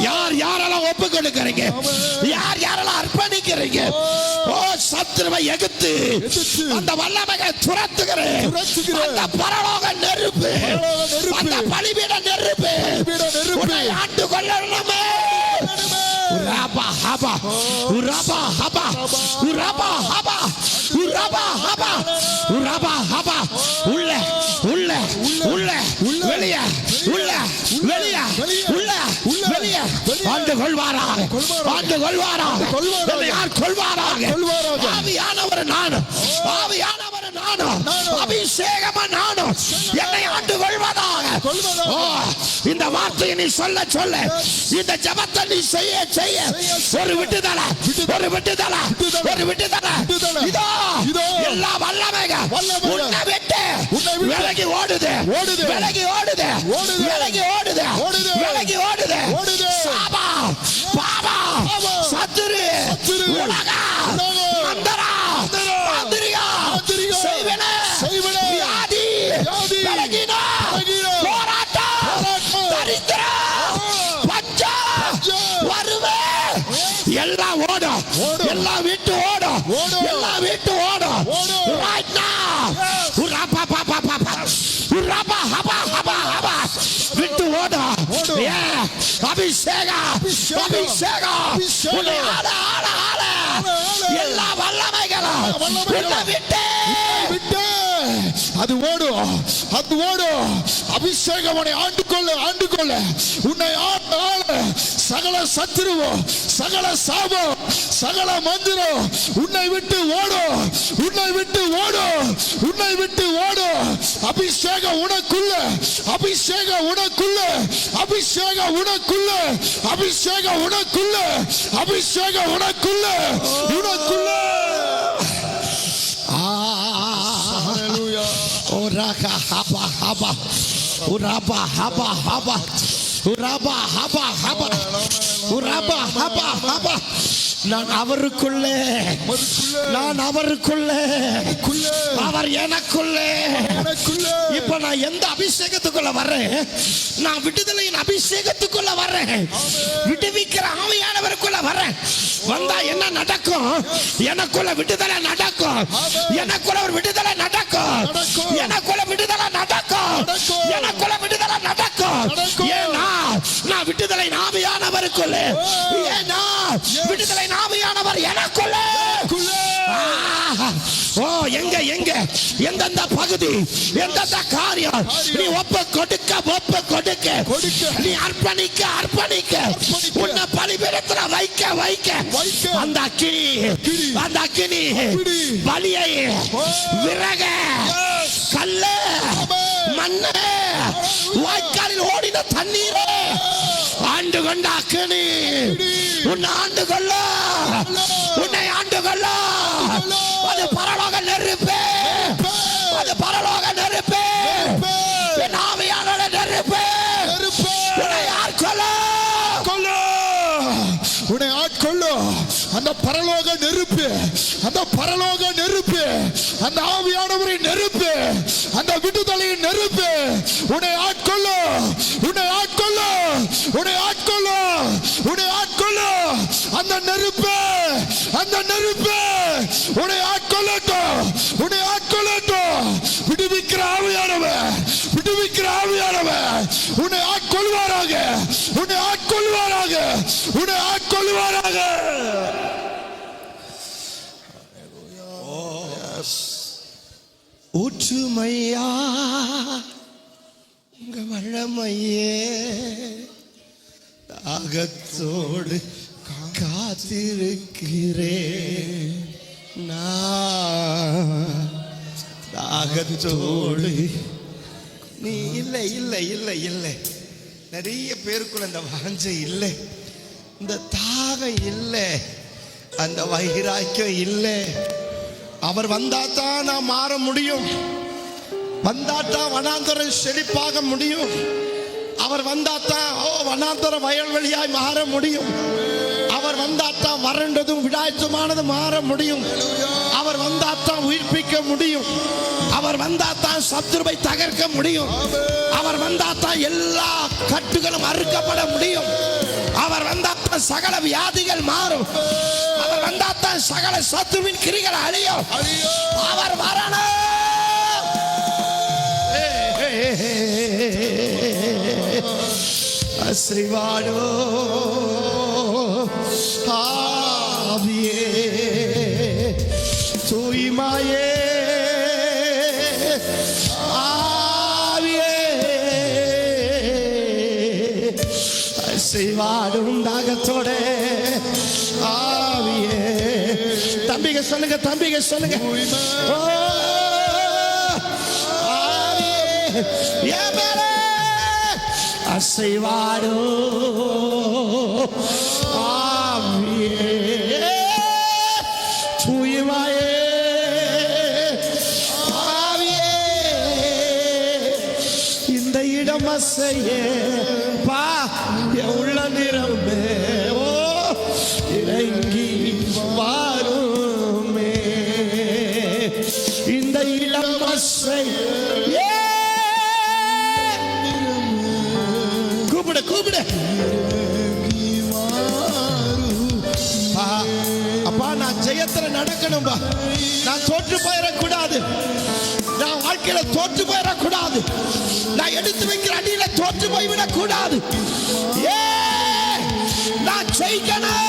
யார் யாரெல்லாம் ஒப்பு கொடுக்கிறீங்க, யார் யாரெல்லாம் அர்ப்பணிக்கிறீங்க, ஓ சத்துருவை எதிர்த்து அந்த வல்லமைகளை துரத்துகிறேன். அந்த பரலோக நெருப்பு, அந்த பலிபீட நெருப்பு உன்னை ஆண்டு கொள்ளணுமே. Uraba haba, uraba haba, uraba haba, uraba haba, uraba haba. உள்ள உள்ள உள்ள வெளிய உள்ள வெளிய உள்ள வெளிய ஆண்டு கொள்வாராக, ஆண்டு கொள்வாராக, யார் கொள்வாராக? ஆவியானவர் நானும், ஆவியானவர் நானும், அபிஷேகமா நானும், என்னை ஆண்டு கொள்வதாக. இந்த வார்த்தையை நீ சொல்ல சொல்ல, இந்த ஜபத்தை நீ செய்ய செய்ய ஒரு விட்டுதலை, ஒரு விட்டுதலை, ஒரு விட்டுதலை. இதோ எல்லா வல்லமைகள் உன்னை விட்டு விலகி ஓடுது, விலகி ஓடுது, விலகி ஓடுது, விலகி ஓடுது. சாபா பாபா சத்துரு உலகம் மந்திரா மந்திரியா செய்வன வியாதி விலகினா போராட்டம் தரித்திரம் பஞ்சம் வறுமை எல்லாம் ஓடும், எல்லாம் விட்டு ஓடும், எல்லாம் விட்டு ஓடும். Right now, uraba papa papa, uraba haba haba haba, விட்டு ஓடும். அபிஷேகா அபிஷேகா உன்னை ஆள ஆள ஆள எல்லா வல்லமைகளும் உன்னை விட்டு அது ஓடும், அது ஓடும். அபிஷேகம் உன்னை ஆண்டு கொள்ள, ஆண்டு கொள்ள, உன்னை ஆள ஆள சகல சத்துருவோ, சகல சாபம், சகல மந்திரம் உன்னை விட்டு ஓடும், உன்னை விட்டு ஓடும், உன்னை விட்டு ஓடும். அபிஷேகம் உனக்குள்ள, அபிஷேகம் உனக்குள்ள, அபிஷேகம் உனக்குள்ள, அபிஷேகம் உனக்குள்ள, அபிஷேகம் உனக்குள்ள, உனக்குள்ள. Uraka haba haba, uraba haba haba, uraba haba haba, uraba haba haba. நான் அவருக்குள்ளே, நான் அவருக்குள்ளே, அவர் எனக்குள்ளே. இப்ப நான் எந்த அபிஷேகத்துக்குள்ள வர்றேன்? நான் விடுதலையின் அபிஷேகத்துக்குள்ள வர்றேன், விடுவிக்கிற ஆவியானவருக்குள்ள வர்றேன். வந்தா என்ன நடக்கும்? எனக்குள்ள விடுதலை நடக்கும், எனக்குள்ள ஒரு விடுதலை நடக்கும், எனக்குள்ள விடுதலை நடக்கும், எனக்குள்ள விடுதலை நடக்கும். ஏன்னா நான் விடுதலை ஆவியானவருக்குள்ளே, ஏன்னா விடுதலை ஆவியானவர் எனக்குள்ளே. ஓ எங்க எங்க எந்தெந்த பகுதி, எந்தெந்த காரியம் நீ ஒப்பு கொடுக்க, ஒப்பு கொடுக்க, நீ அர்ப்பணிக்க, அர்ப்பணிக்க, உன்னை பலிபீடத்துல வைக்க வைக்க அந்த அக்கினி, அந்த அக்கினி பலியை விறக கல்லு மண்ணு வாய்க்காலில் ஓடின தண்ணீரே ஆண்டு கொண்ட அக்கினி உன்னை ஆண்டு கொள்ள, உன்னை ஆண்டு கொள்ள. அது பரலோக நெருப்பு, அது பரலோக நெருப்பு, என் ஆவியானோட நெருப்பு. உன்னை ஆட்கொள்ள, உன்னை ஆட்கொள்ள அந்த பரலோக நெருப்பு, அந்த பரலோக நெருப்பு, அந்த ஆவியானவரின் நெருப்பு, அந்த விடுதலையின் நெருப்பு உன்னை ஆட்கொள்ள, உன்னை ஆட்கொள்ள, உன்னை ஆட்கொள்ள, உன்னை ஆட்கொள்ள. அந்த நெருப்பு, அந்த நெருப்பு உன்னை ஆட்கொள்ளட்டும், உன்னை ஆட்கொள்ளட்டும். விடுவிக்கிற ஆவியானவர், விடுவிக்கிற ஆவியானவர் உன்னை ஆட்கொள்வாராக, உன்னை ஆட்கொள்வாராக, உன்னை ஆட்கொள்வாராக. ஊற்றுமையா உங்க வல்லமையே, தாகத்தோடு காத்திருக்கிறேன் நான், தாகத்தோடு. நீ இல்லை இல்லை இல்லை இல்லை, நிறைய பேருக்குள்ள இந்த வாஞ்சை இல்லை, இந்த தாகம் இல்லை, அந்த வைராக்கியம் இல்லை. அவர் வந்தாதான் நான் மாற முடியும், வந்தாதான் வனாந்தரம் செழிப்பாக முடியும், அவர் வந்தாதான் வனாந்தர வயல்வெளியாய் மாற முடியும், அவர் வந்தாதான் வறண்டதும் விடாய்ச்சமானது மாற முடியும், அவர் வந்தாதான் உயிர்ப்பிக்க முடியும், அவர் வந்தாதான் சத்துருவை தகர்க்க முடியும், அவர் வந்தாதான் எல்லா கட்டுகளும் அறுக்கப்பட முடியும், அவர் வந்தாதான் சகல வியாதிகள் மாறும், அவர் வந்தாதான் சகல சத்துருவின் கிரிகள் அழியும். அவர் வரணும். ஆசீர்வாதம் ஆவியே ஆவியே செய்வாடும் தாகத்தோட ஆவியே. தம்பிங்க சொல்லுங்க, தம்பிங்க சொல்லுங்க. ஓ, ஆவியே என் மேலே அசைவாடும் ஆவியே தூய்மையே ஆவியே இந்த இடம் அசைய பா என் உள்ள நிரம்பே ஓ இறங்கி வாருமே இந்த இடம் அசைய கூப்பிடு கூப்பிடு. அப்பா நான் ஜெயத்துல நடக்கணும்பா. நான் தோற்று போயிடக்கூடாது. நான் வாழ்க்கையில தோற்று போயிடக்கூடாது. நான் எடுத்து வைக்கிற அடியில தோற்று போய்விடக் கூடாது. நான் ஜெயிக்கணும்.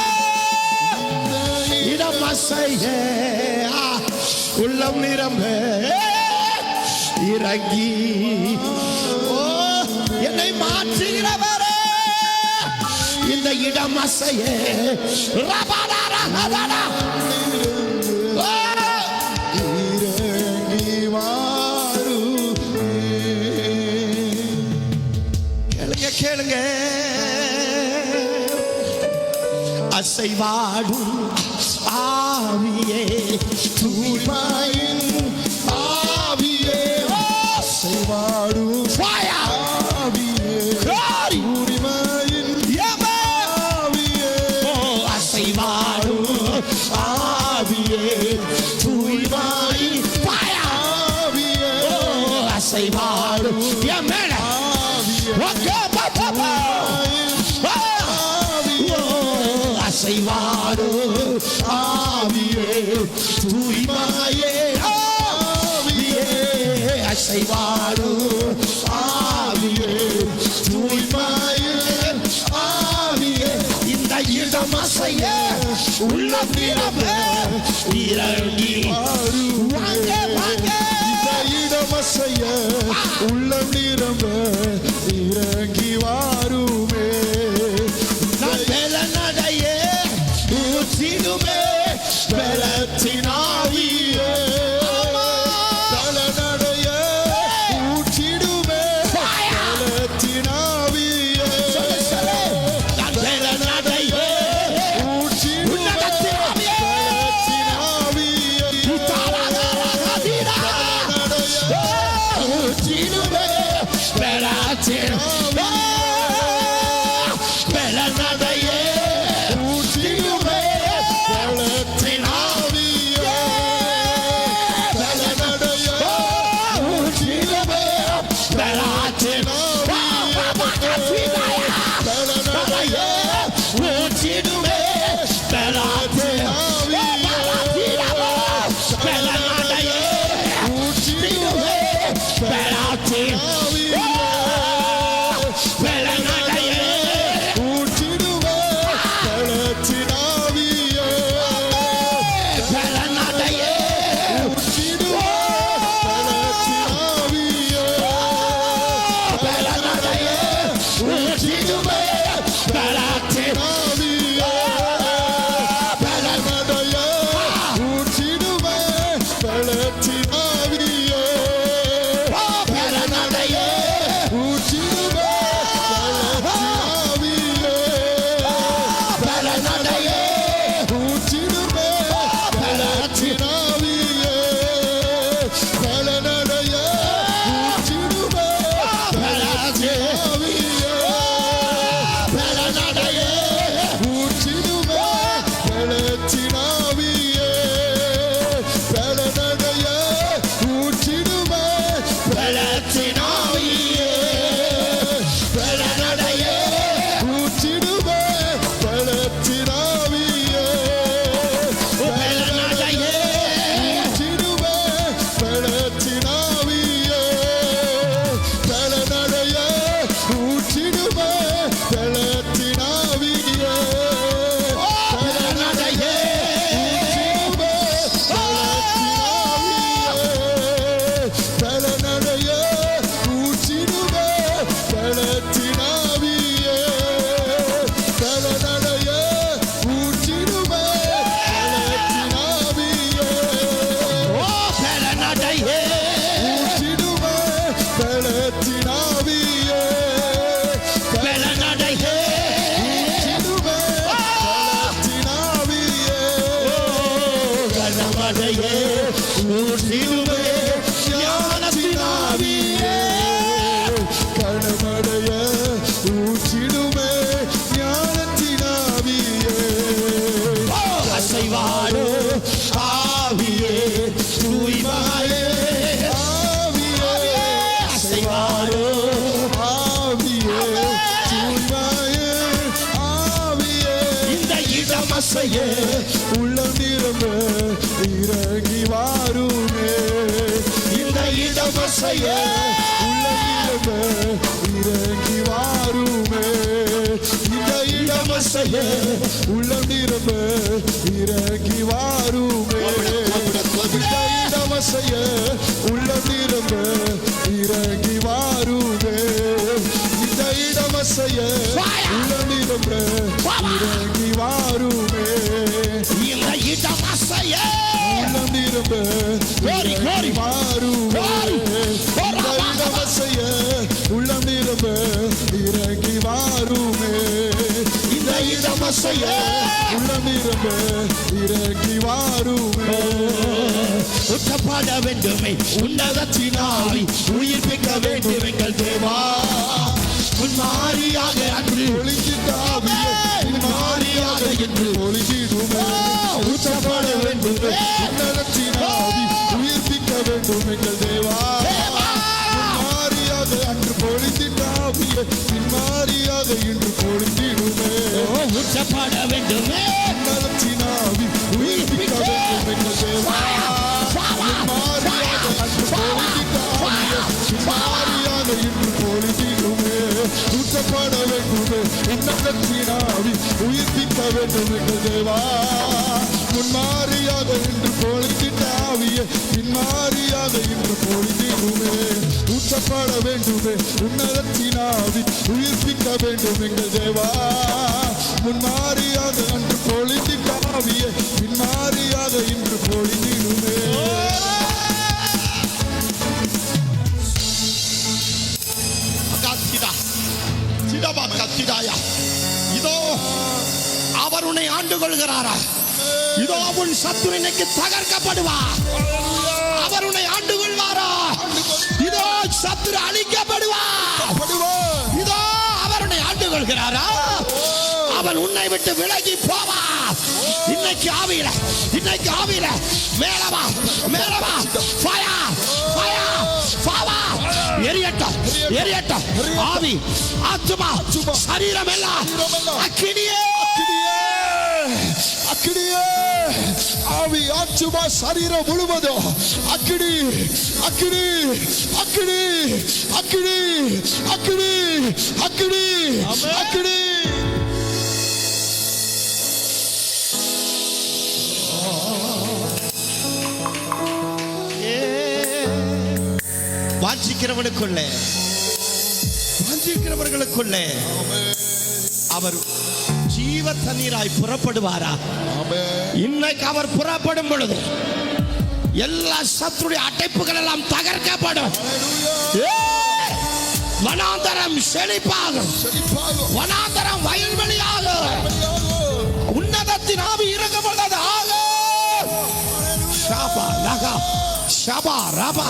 இடம் அசைய உள்ளம் நிரம்ப இறங்கி ஓ என்னை மாற்றுகிறவரே இந்த இடம் அசைய கேளுங்க கேளுங்க. அசைவாடும் ஆவியே தூய்மையின் ஆவியே அசைவாடும் ஆவியே தூய்மையின் ஆவியே அசைவாடும் ஆவியே தூய்மையின் ஆவியே அசைவாடும் என் மேல அசைவாடு ஆவியே தூய்மையே ஆவியே அசைவாடு ஆவியே தூய்மையே ஆவியே இந்த இடம் அசைய உள்ள நிரம்பே இறங்கி வாங்க வாங்க இந்த இடம் அசைய உள்ள நிரம்பே இறங்கி வாருமே நடைய ஊற்றிடுமே பலத்தினாவியே நடைய ஊற்றிடுமே பலத்தினாவியே நடைய ஊற்றிடுமே பலத்தினாவியே ஊற்றிடுமே பலத்தினாவியே பலத்தினாவியே மசையே உள்ளமிருமே இறங்கி வாருமே இந்த இடமசையே உள்ளமிருமே இறங்கி வாருமே இந்த இடமசையே உள்ளமிருமே இறங்கி வாருமே இந்த இடமசையே உள்ளமிருமே இறங்கி வாருமே இந்த இடமசையே உள்ளமிருமே இறங்கி வாருமே இந்த இடமசையே உள்ளமிருமே இறங்கி வாருமே இந்த இடமசையே உள்ளமிருமே இறங்கி வாருமே உற்றப்பட வேண்டுமே உன்னதத்தினாவி உயிர்ப்பிக்க வேண்டும் எங்கள் தேவா முன்மாரியாக அன்று ஒளிஞ்சிட்டாவியே மாறியாக என்று ஒளிஞ்சிடுமே உற்றப்பட வேண்டுமே உன்னதத்தினாவி உயிர்ப்பிக்க வேண்டும் எங்கள் தேவா மாறியாக அன்று பொழிந்திட்டாவியே மாறியாக இன்று பொழிந்திடுமே உற்றப்பட வேண்டுமே உன்னதத்தினாவி உயிர்ப்பிக்க வேண்டும் எங்கள் தேவா மாறியாக அன்று பொழிந்திட்டாவியே மாறியாக இன்று பொழிந்திடுமே உற்றப்பட வேண்டுமே உன்னதத்தினாவி உயிர்ப்பிக்க வேண்டும் எங்கள் தேவா முன்மாறியாக இன்று பொழிந்திட்டாவியே பின்மாறியாக இன்று பொழிந்திடுமே ஊற்றப்பட வேண்டுமே உன்னதத்தினாவி உயிர்ப்பிக்க வேண்டும் எங்கள் தேவா முன்மாறியாக அன்று பொழிந்திட்டாவியே பின்மாறியாக இன்று பொழிந்திடுமே இதோ அவர் உன்னை ஆண்டு கொள்கிறாரா இதோ உன் சத்துரு இன்னைக்கு தகர்க்கப்படுவா அவர் உன்னை ஆண்டு கொள்வாரா இதோ சத்துரு அழிக்கப்படுவா இதோ அவர் உன்னை ஆண்டு கொள்கிறாரா அவன் உன்னை விட்டு விலகி போவா இன்னைக்கு ஆவியில மேலவா எரியட்டும் ஆவி ஆத்துமா சரீரம் எல்லாம் அக்கினியே ஆவி ஆத்துமா சரீரம் முழுவதும் அக்கினி அக்கினி அக்கினி அக்கினி அக்கினி அக்கினி அக்கினி வாஞ்சிக்கிறவர்களுக்குள்ளே அவர் ஜீவ தண்ணீராய் புறப்படுவாரா இன்னைக்கு அவர் புறப்படும் பொழுது எல்லா சத்துருடைய அடைப்புகள் எல்லாம் தகர்க்கப்படும் வனாந்தரம் செழிப்பாகும் வனாந்தரம் வயல்வெளியாகும் உன்னதத்தின் ஆவி இறங்கப்பட்டது ஷபா ரபா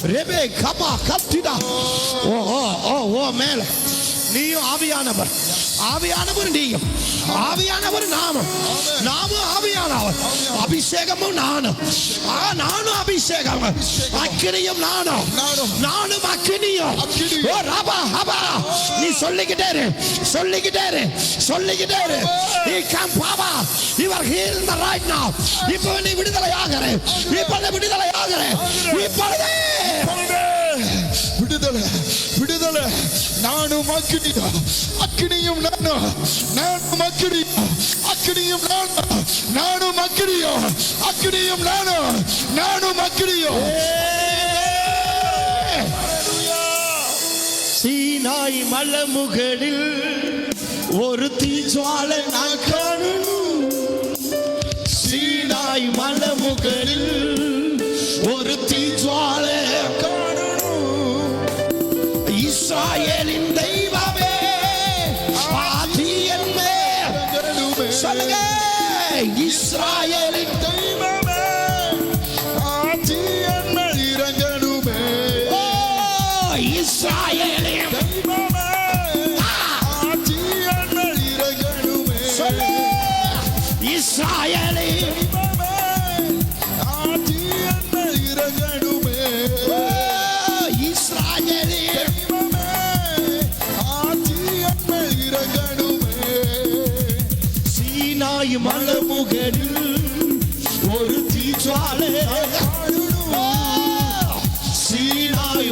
ரெபே கபா கப்திடா ஓ மேல நீயும் ஆவியானவர் நீயும் ஆவியானவர் நாமும் ஆவியானவர் அபிஷேகமும் நானும் அபிஷேகம் அக்கினியும் நானும் அக்கினியும் ஓ ரபா ஹபா நீ சொல்லிக்கிட்டே இரு he can power you are healed right now இப்போ நீ விடுதலையாகற விடுதலை நானும் அக்கினியும் நானும் அக்கினியும் சீனாய் மலைமுகளில் ஒரு தீஜ்வாலை நான் காணணும் சீனாய் மலைமுகளில் ஒரு தீஜ்வாலை காணணும் இஸ்ராயேலின் தெய்வமே ஆதி என்பே சொல்லுங்க இஸ்ராயேலின் தெய்வமே ஆதி என்பே இறங்கணுமே இஸ்ராயேலின் தெய்வமே ஆதி என்பே இறங்கணுமே இஸ்ராயேலின் மலமுகனில் ஒரு தீஜ்வாலை சீனாய்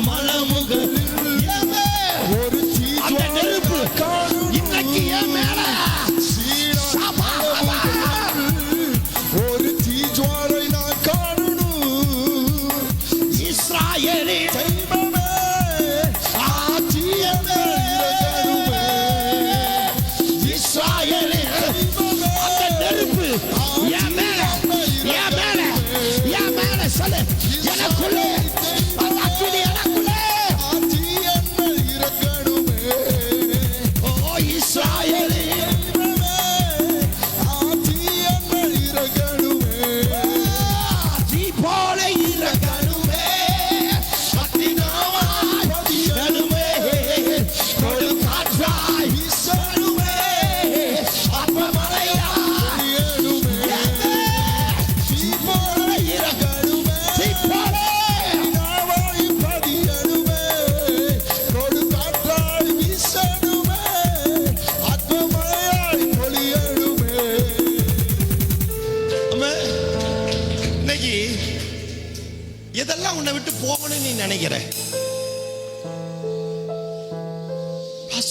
எதெல்லாம் உன்னை விட்டு போகணும்னு நீ நினைக்கிற?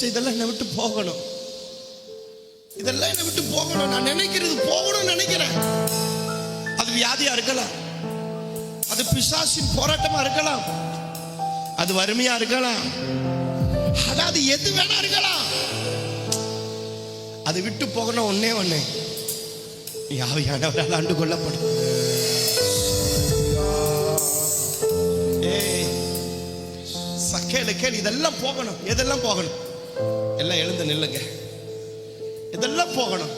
இதெல்லாம் என்னை விட்டு போகணும், இதெல்லாம் என்னை விட்டு போகணும், நான் நினைக்கிறது போகணும்னு நினைக்கிறேன். அது வியாதியா இருக்கலாம், அது பிசாசின் போராட்டமா இருக்கலாம், அது வறுமையா இருக்கலாம், அதாவது எது வேணா இருக்கலாம். அது விட்டு போகணும் ஒன்னே ஒண்ணு, நீ ஆவியானவரால் ஆண்டு கொள்ளப்படும். கேளு, இதெல்லாம் போகணும். எதெல்லாம் போகணும்? எல்லாம் எழுந்து நில்லுங்க. இதெல்லாம் போகணும்.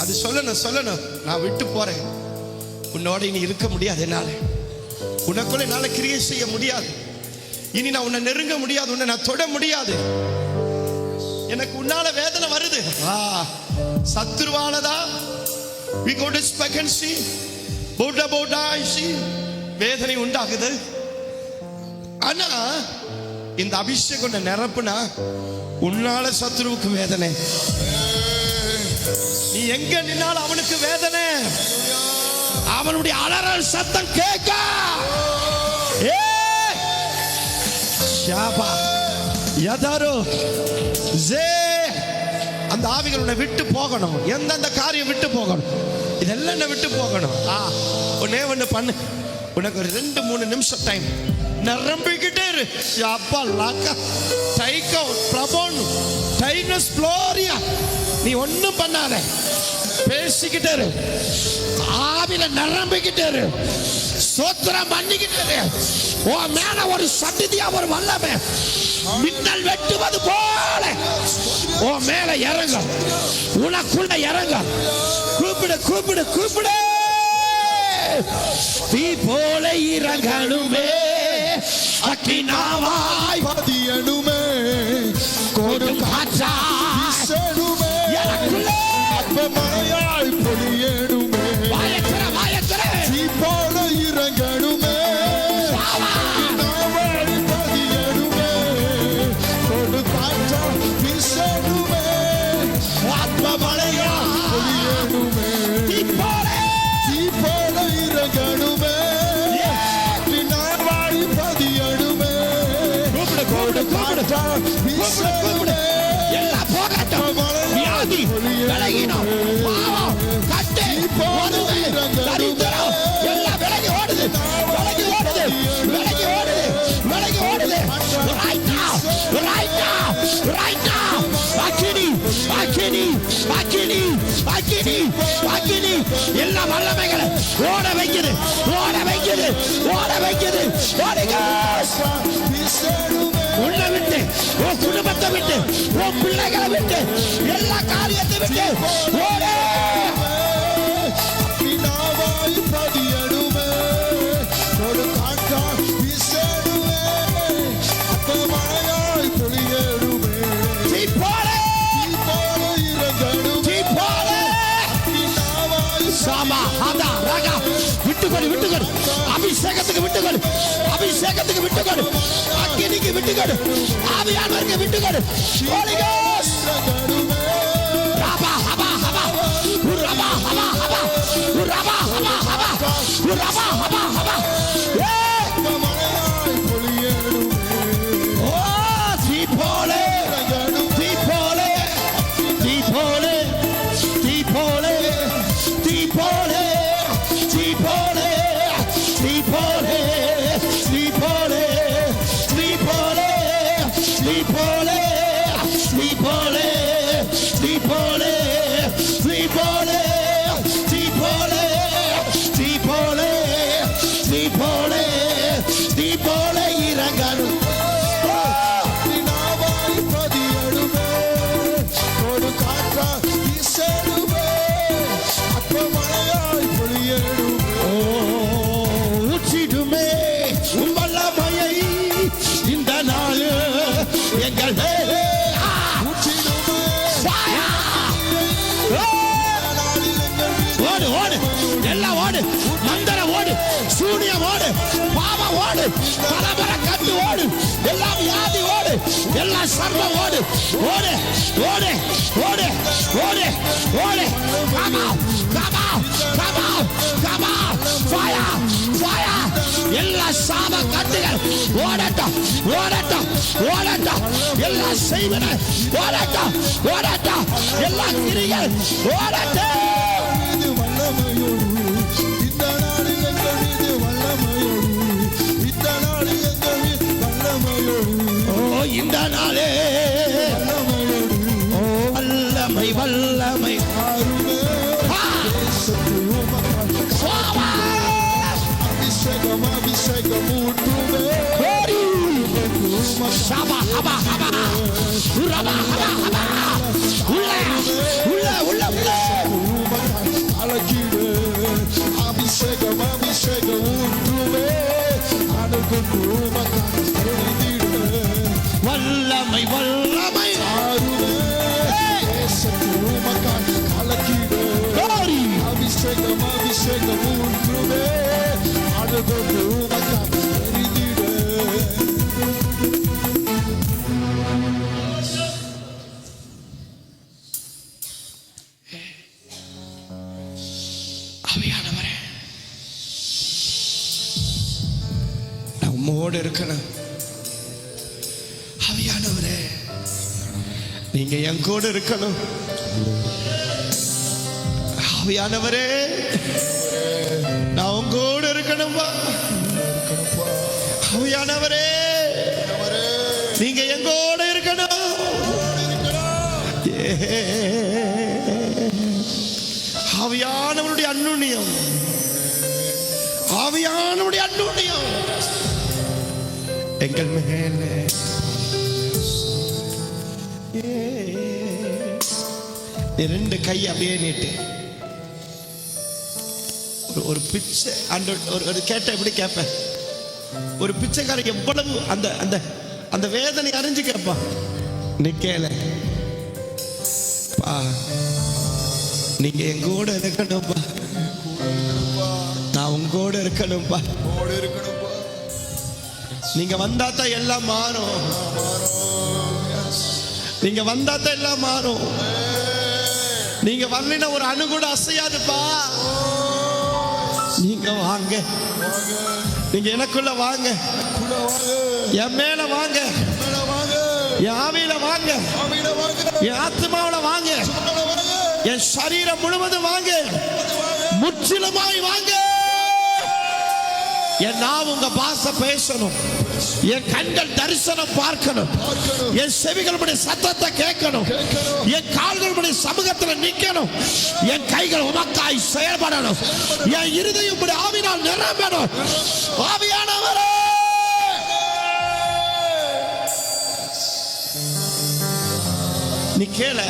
அது சொல்லணும், நான் விட்டு போறேன், உன்னோட இனி இருக்க முடியாது, என்னால உனக்குள்ள என்னால கிரியை செய்ய முடியாது, இனி நான் உன்னை நெருங்க முடியாது, உன்னை நான் தொட முடியாது, எனக்கு உன்னால வேதனை வருது. சத்துருவானதா we go to expectancy, வேதனை உண்டாகுது. ஆனா இந்த அபிஷேகம் நிரப்புனா உன்னால சத்துருவுக்கு வேதனை, நீ எங்க நின்னாலும் அவனுக்கு வேதனை, அவனுடைய அலறல் சத்தம் கேட்க. அந்த ஆவிகள் உன்னை விட்டு போகணும். எந்தெந்த காரியம் விட்டு போகணும், இதெல்லாம் என்ன விட்டு போகணும். ஒன்னே ஒண்ணு பண்ணு, உனக்கு ஒரு 2-3 நிமிஷம் டைம், நிரம்பிக்கிட்டே இரு. நீ ஒண்ணும் பண்ணாத, பேசிக்கிட்டே இரு, ஆவில நிரம்பிக்கிட்டே இரு, சோத்திரம் பண்ணிக்கிட்டே இரு. உன் மேல ஒரு சட்டிதியா ஒரு வல்லமை மின்னல் வெட்டுவது போல உன் மேல இறங்க, உனக்குள்ள இறங்க. கூப்பிடு கூப்பிடு கூப்பிடு, தீ போல இறங்கணுமே, அக்கினாவாய் பதியணுமே, கொடும் காற்றாய் எனக்குள்ளே மழையாய் பொழியணுமே, வாயத்திர தீ போல இறங்கணுமே, அக்கினாவாய் பதியணுமே, கொடும் காற்றாய் வீசணுமே, ஆத்ம மழையாய் பொழியணுமே, தீ போல இறங்கணுமே, அக்கினாவாய் பதியணுமே, கூப்பிடு காற்றாய் வீசணுமே, எல்லாம் போகட்டும். வியாதி, விலகினம், பாவம், கட்டு, வறுமை, தரித்திரம் எல்லாம் விலகி ஓடுது, விலகி ஓடுது, விலகி ஓடுது, விலகி ஓடுது. Right now, right now, right now. அக்கினி, அக்கினி, அக்கினி, அக்கினி, அக்கினி எல்லா வல்லமைகளை ஓட வைக்குது, ஓட வைக்குது, ஓட வைக்குது. உன்னை விட்டு, உன் குடும்பத்தை விட்டு, உன் பிள்ளைகளை விட்டு, எல்லா காரியத்தை விட்டு ஓட. அக்கினாவாய் பதியணுமே, கொடும் காற்றாய் வீசணுமே, மழையாய் பொழியணுமே, தீ போல, தீ போல இறங்கணுமே, தீ போல. அக்கினாவாய் சாமா, ஹதா, ரகா, விட்டுக்கொடு, விட்டுக்கொடு, அபிஷேகத்துக்கு விட்டுக்கொடு, அபிஷேகத்துக்கு விட்டுக்கொடு, அக்கினிக்கு விட்டுக்கொடு, ஆவியானவருக்கு விட்டுக்கொடு. Holy Ghost. இறங்கணுமே, ரபா, ஹபா, ஹபா, ரபா, ஹபா, ஹபா, ரபா, ஹபா, ஹபா, ரபா, ஹபா, ஹபா. மழையாய் பொழியணுமே, ஓ, தீ போல, தீ போல, தீ போல, தீ போல, தீ போல, தீ போல, தீ போல, தீ போல, தீ போல, தீ போல, தீ போல, தீ போல, தீ போல, தீ போல, தீ போல, தீ போல, தீ போல இறங்கணும். அக்கினாவாய் பதியணுமே, கொடும் காற்றாய் வீசணுமே, மழையாய் பொழியணுமே, ஊற்றிடுமே உம் வல்லமையை இந்த நாள் எங்கள் மேலே. ஊற்றிடுமே, Fire! ஓடு ஓடு, எல்லாம் ஓடு, மந்திர ஓடு, சூனியம் ஓடு, பாவம் ஓடு, பரம்பரை கட்டு ஓடு, எல்லாம் வியாதி ஓடு, எல்லாம் சர்வம் ஓடு, ஓடு ஓடு ஓடு ஓடு ஓடு. Come on, come on, come on, come on, fire, fire. எல்லா சாப கட்டுகள் ஓடட்டும், ஓடட்டும், ஓடட்டும். எல்லா செய்வன ஓடட்டும், ஓடட்டும். எல்லா கிரிகள் ஓடட்டும். இந்த நாளே வல்லமை வல்லமை அபிஷேகம் அபிஷேகம் சபா ஹபா ஹபா ரபா ஹபா ஹபா உள்ள உள்ள உள்ள உள்ள அலகிடு அபிஷேகம் அபிஷேகம் ஊற்றுவே அனுகுண்டு வல்லமை வல்லமை அபிஷேகம் அபிஷேகம் ஊற்றுவே அனுகுண்டு ஆவியானவரே, நான் உம்மோடு இருக்கணும். ஆவியானவரே, நீங்க என் கூட இருக்கணும். ஆவியானவரே, நான் உங்கோடு இருக்கணும்பா. ஆவியானவரே, நீங்க எங்கோட இருக்கணும். ஆவியானவருடைய அன்னுண்ணியம், ஆவியானவருடைய அன்னுண்ணியம் எங்கள் மேலே. ரெண்டு கை அப்படியே நீட்டு. ஒரு பிச்சை ஒரு கேட்ட எப்படி கேட்பேன்? ஒரு பிச்சைக்காரன் எவ்வளவு அந்த அந்த அந்த வேதனை அறிஞ்சு கேட்பான். நிக்கல பா, நீங்க எங்கூட இருக்கணும்பா, நான் உங்கூட இருக்கணும்பா. நீங்க வந்தா தான் எல்லாம் மாறும். நீங்க வந்தா தான் எல்லாம் மாறும். நீங்க வரலினா ஒரு அணு கூட அசையாதுப்பா. நீங்க வாங்க, நீங்க எனக்குள்ள வாங்க, என் மேல வாங்க, என் ஆவியில வாங்க, என் ஆத்மாவில வாங்க, என் சரீரம் முழுவதும் வாங்க, முற்றிலுமாய் வாங்க. என் நாவு உங்க பாச பேசணும், என் கண்கள் தரிசனம் பார்க்கணும், என் செவிகளுடைய சத்தத்தை கேட்கணும், என் கால்களுடைய சமூகத்தில் நிற்கணும், என் கைகள் உமக்காய் செயல்படணும், என் இருதயம் உம்முடைய ஆவியினால் நிரம்பணும். ஆவியானவரே, நீ கேள,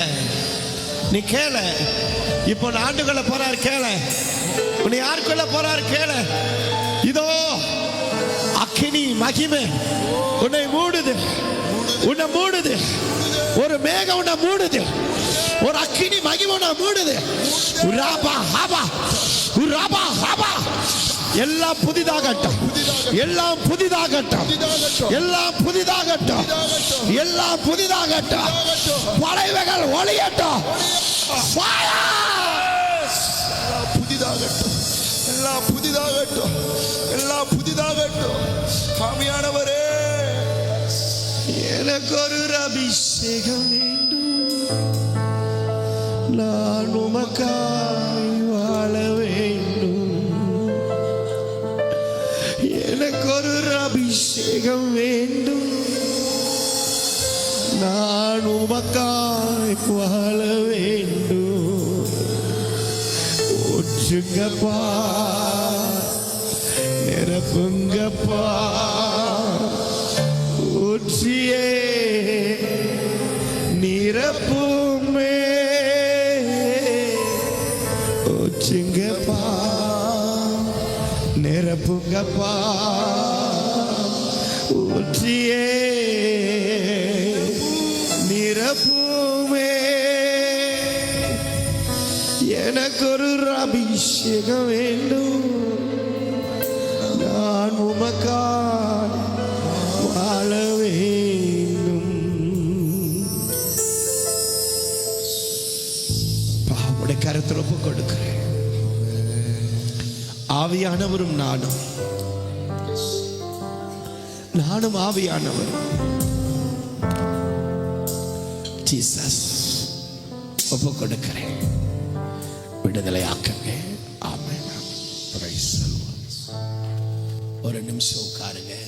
நீ கேள. இப்போ ஆண்டுக்குள்ள போறாரு, கேள. உன்னை யாருக்குள்ள போறாரு, கேள. இதோ அக்கினி மகிமை உன்னை மூடுது, உன்னை மூடுது. ஒரு மேகம் உன்னை மூடுது, ஒரு அக்கினி மகிமை உன்னை மூடுது. உராபா ஹபா, உராபா ஹபா. எல்லாம் புதிதாகட்டும், எல்லாம் புதிதாகட்டும், எல்லாம் புதிதாகட்டும், எல்லாம் புதிதாகட்டும். படைவைகள் ஒளியட்டும். புதிதாகட்டும், எல்லாம் புதிதாகட்டும், எல்லாம் புதிதாகட்டும். ஆவியானவரே, எனக்கு ஒரு அபிஷேகம் வேண்டும், நான் உமக்காய் வாழ வேண்டும். எனக்கு ஒரு அபிஷேகம் வேண்டும், நான் உமக்காய் வாழ வேண்டும். ஊற்றுங்கப்பா, நிரப்புங்கப்பா, ஊற்றியே நிரப்புமே. ஊற்றுங்கப்பா, நிரப்புங்கப்பா, ஊற்றியே நிரப்புமே. எனக்கு ஒரு அபிஷேகம் வேண்டும், நான் உமக்காய் வாழ வேண்டும். உடைய கருத்தில் ஒப்பு கொடுக்கிறேன். ஆவியானவரும் நானும் ஆவியானவரும் ஜீசஸ் ஒப்பு கொடுக்கிறேன். விடுதலை ஆக்குங்க. ஆமென். ஒரு நிமிஷம் உட்காருங்க.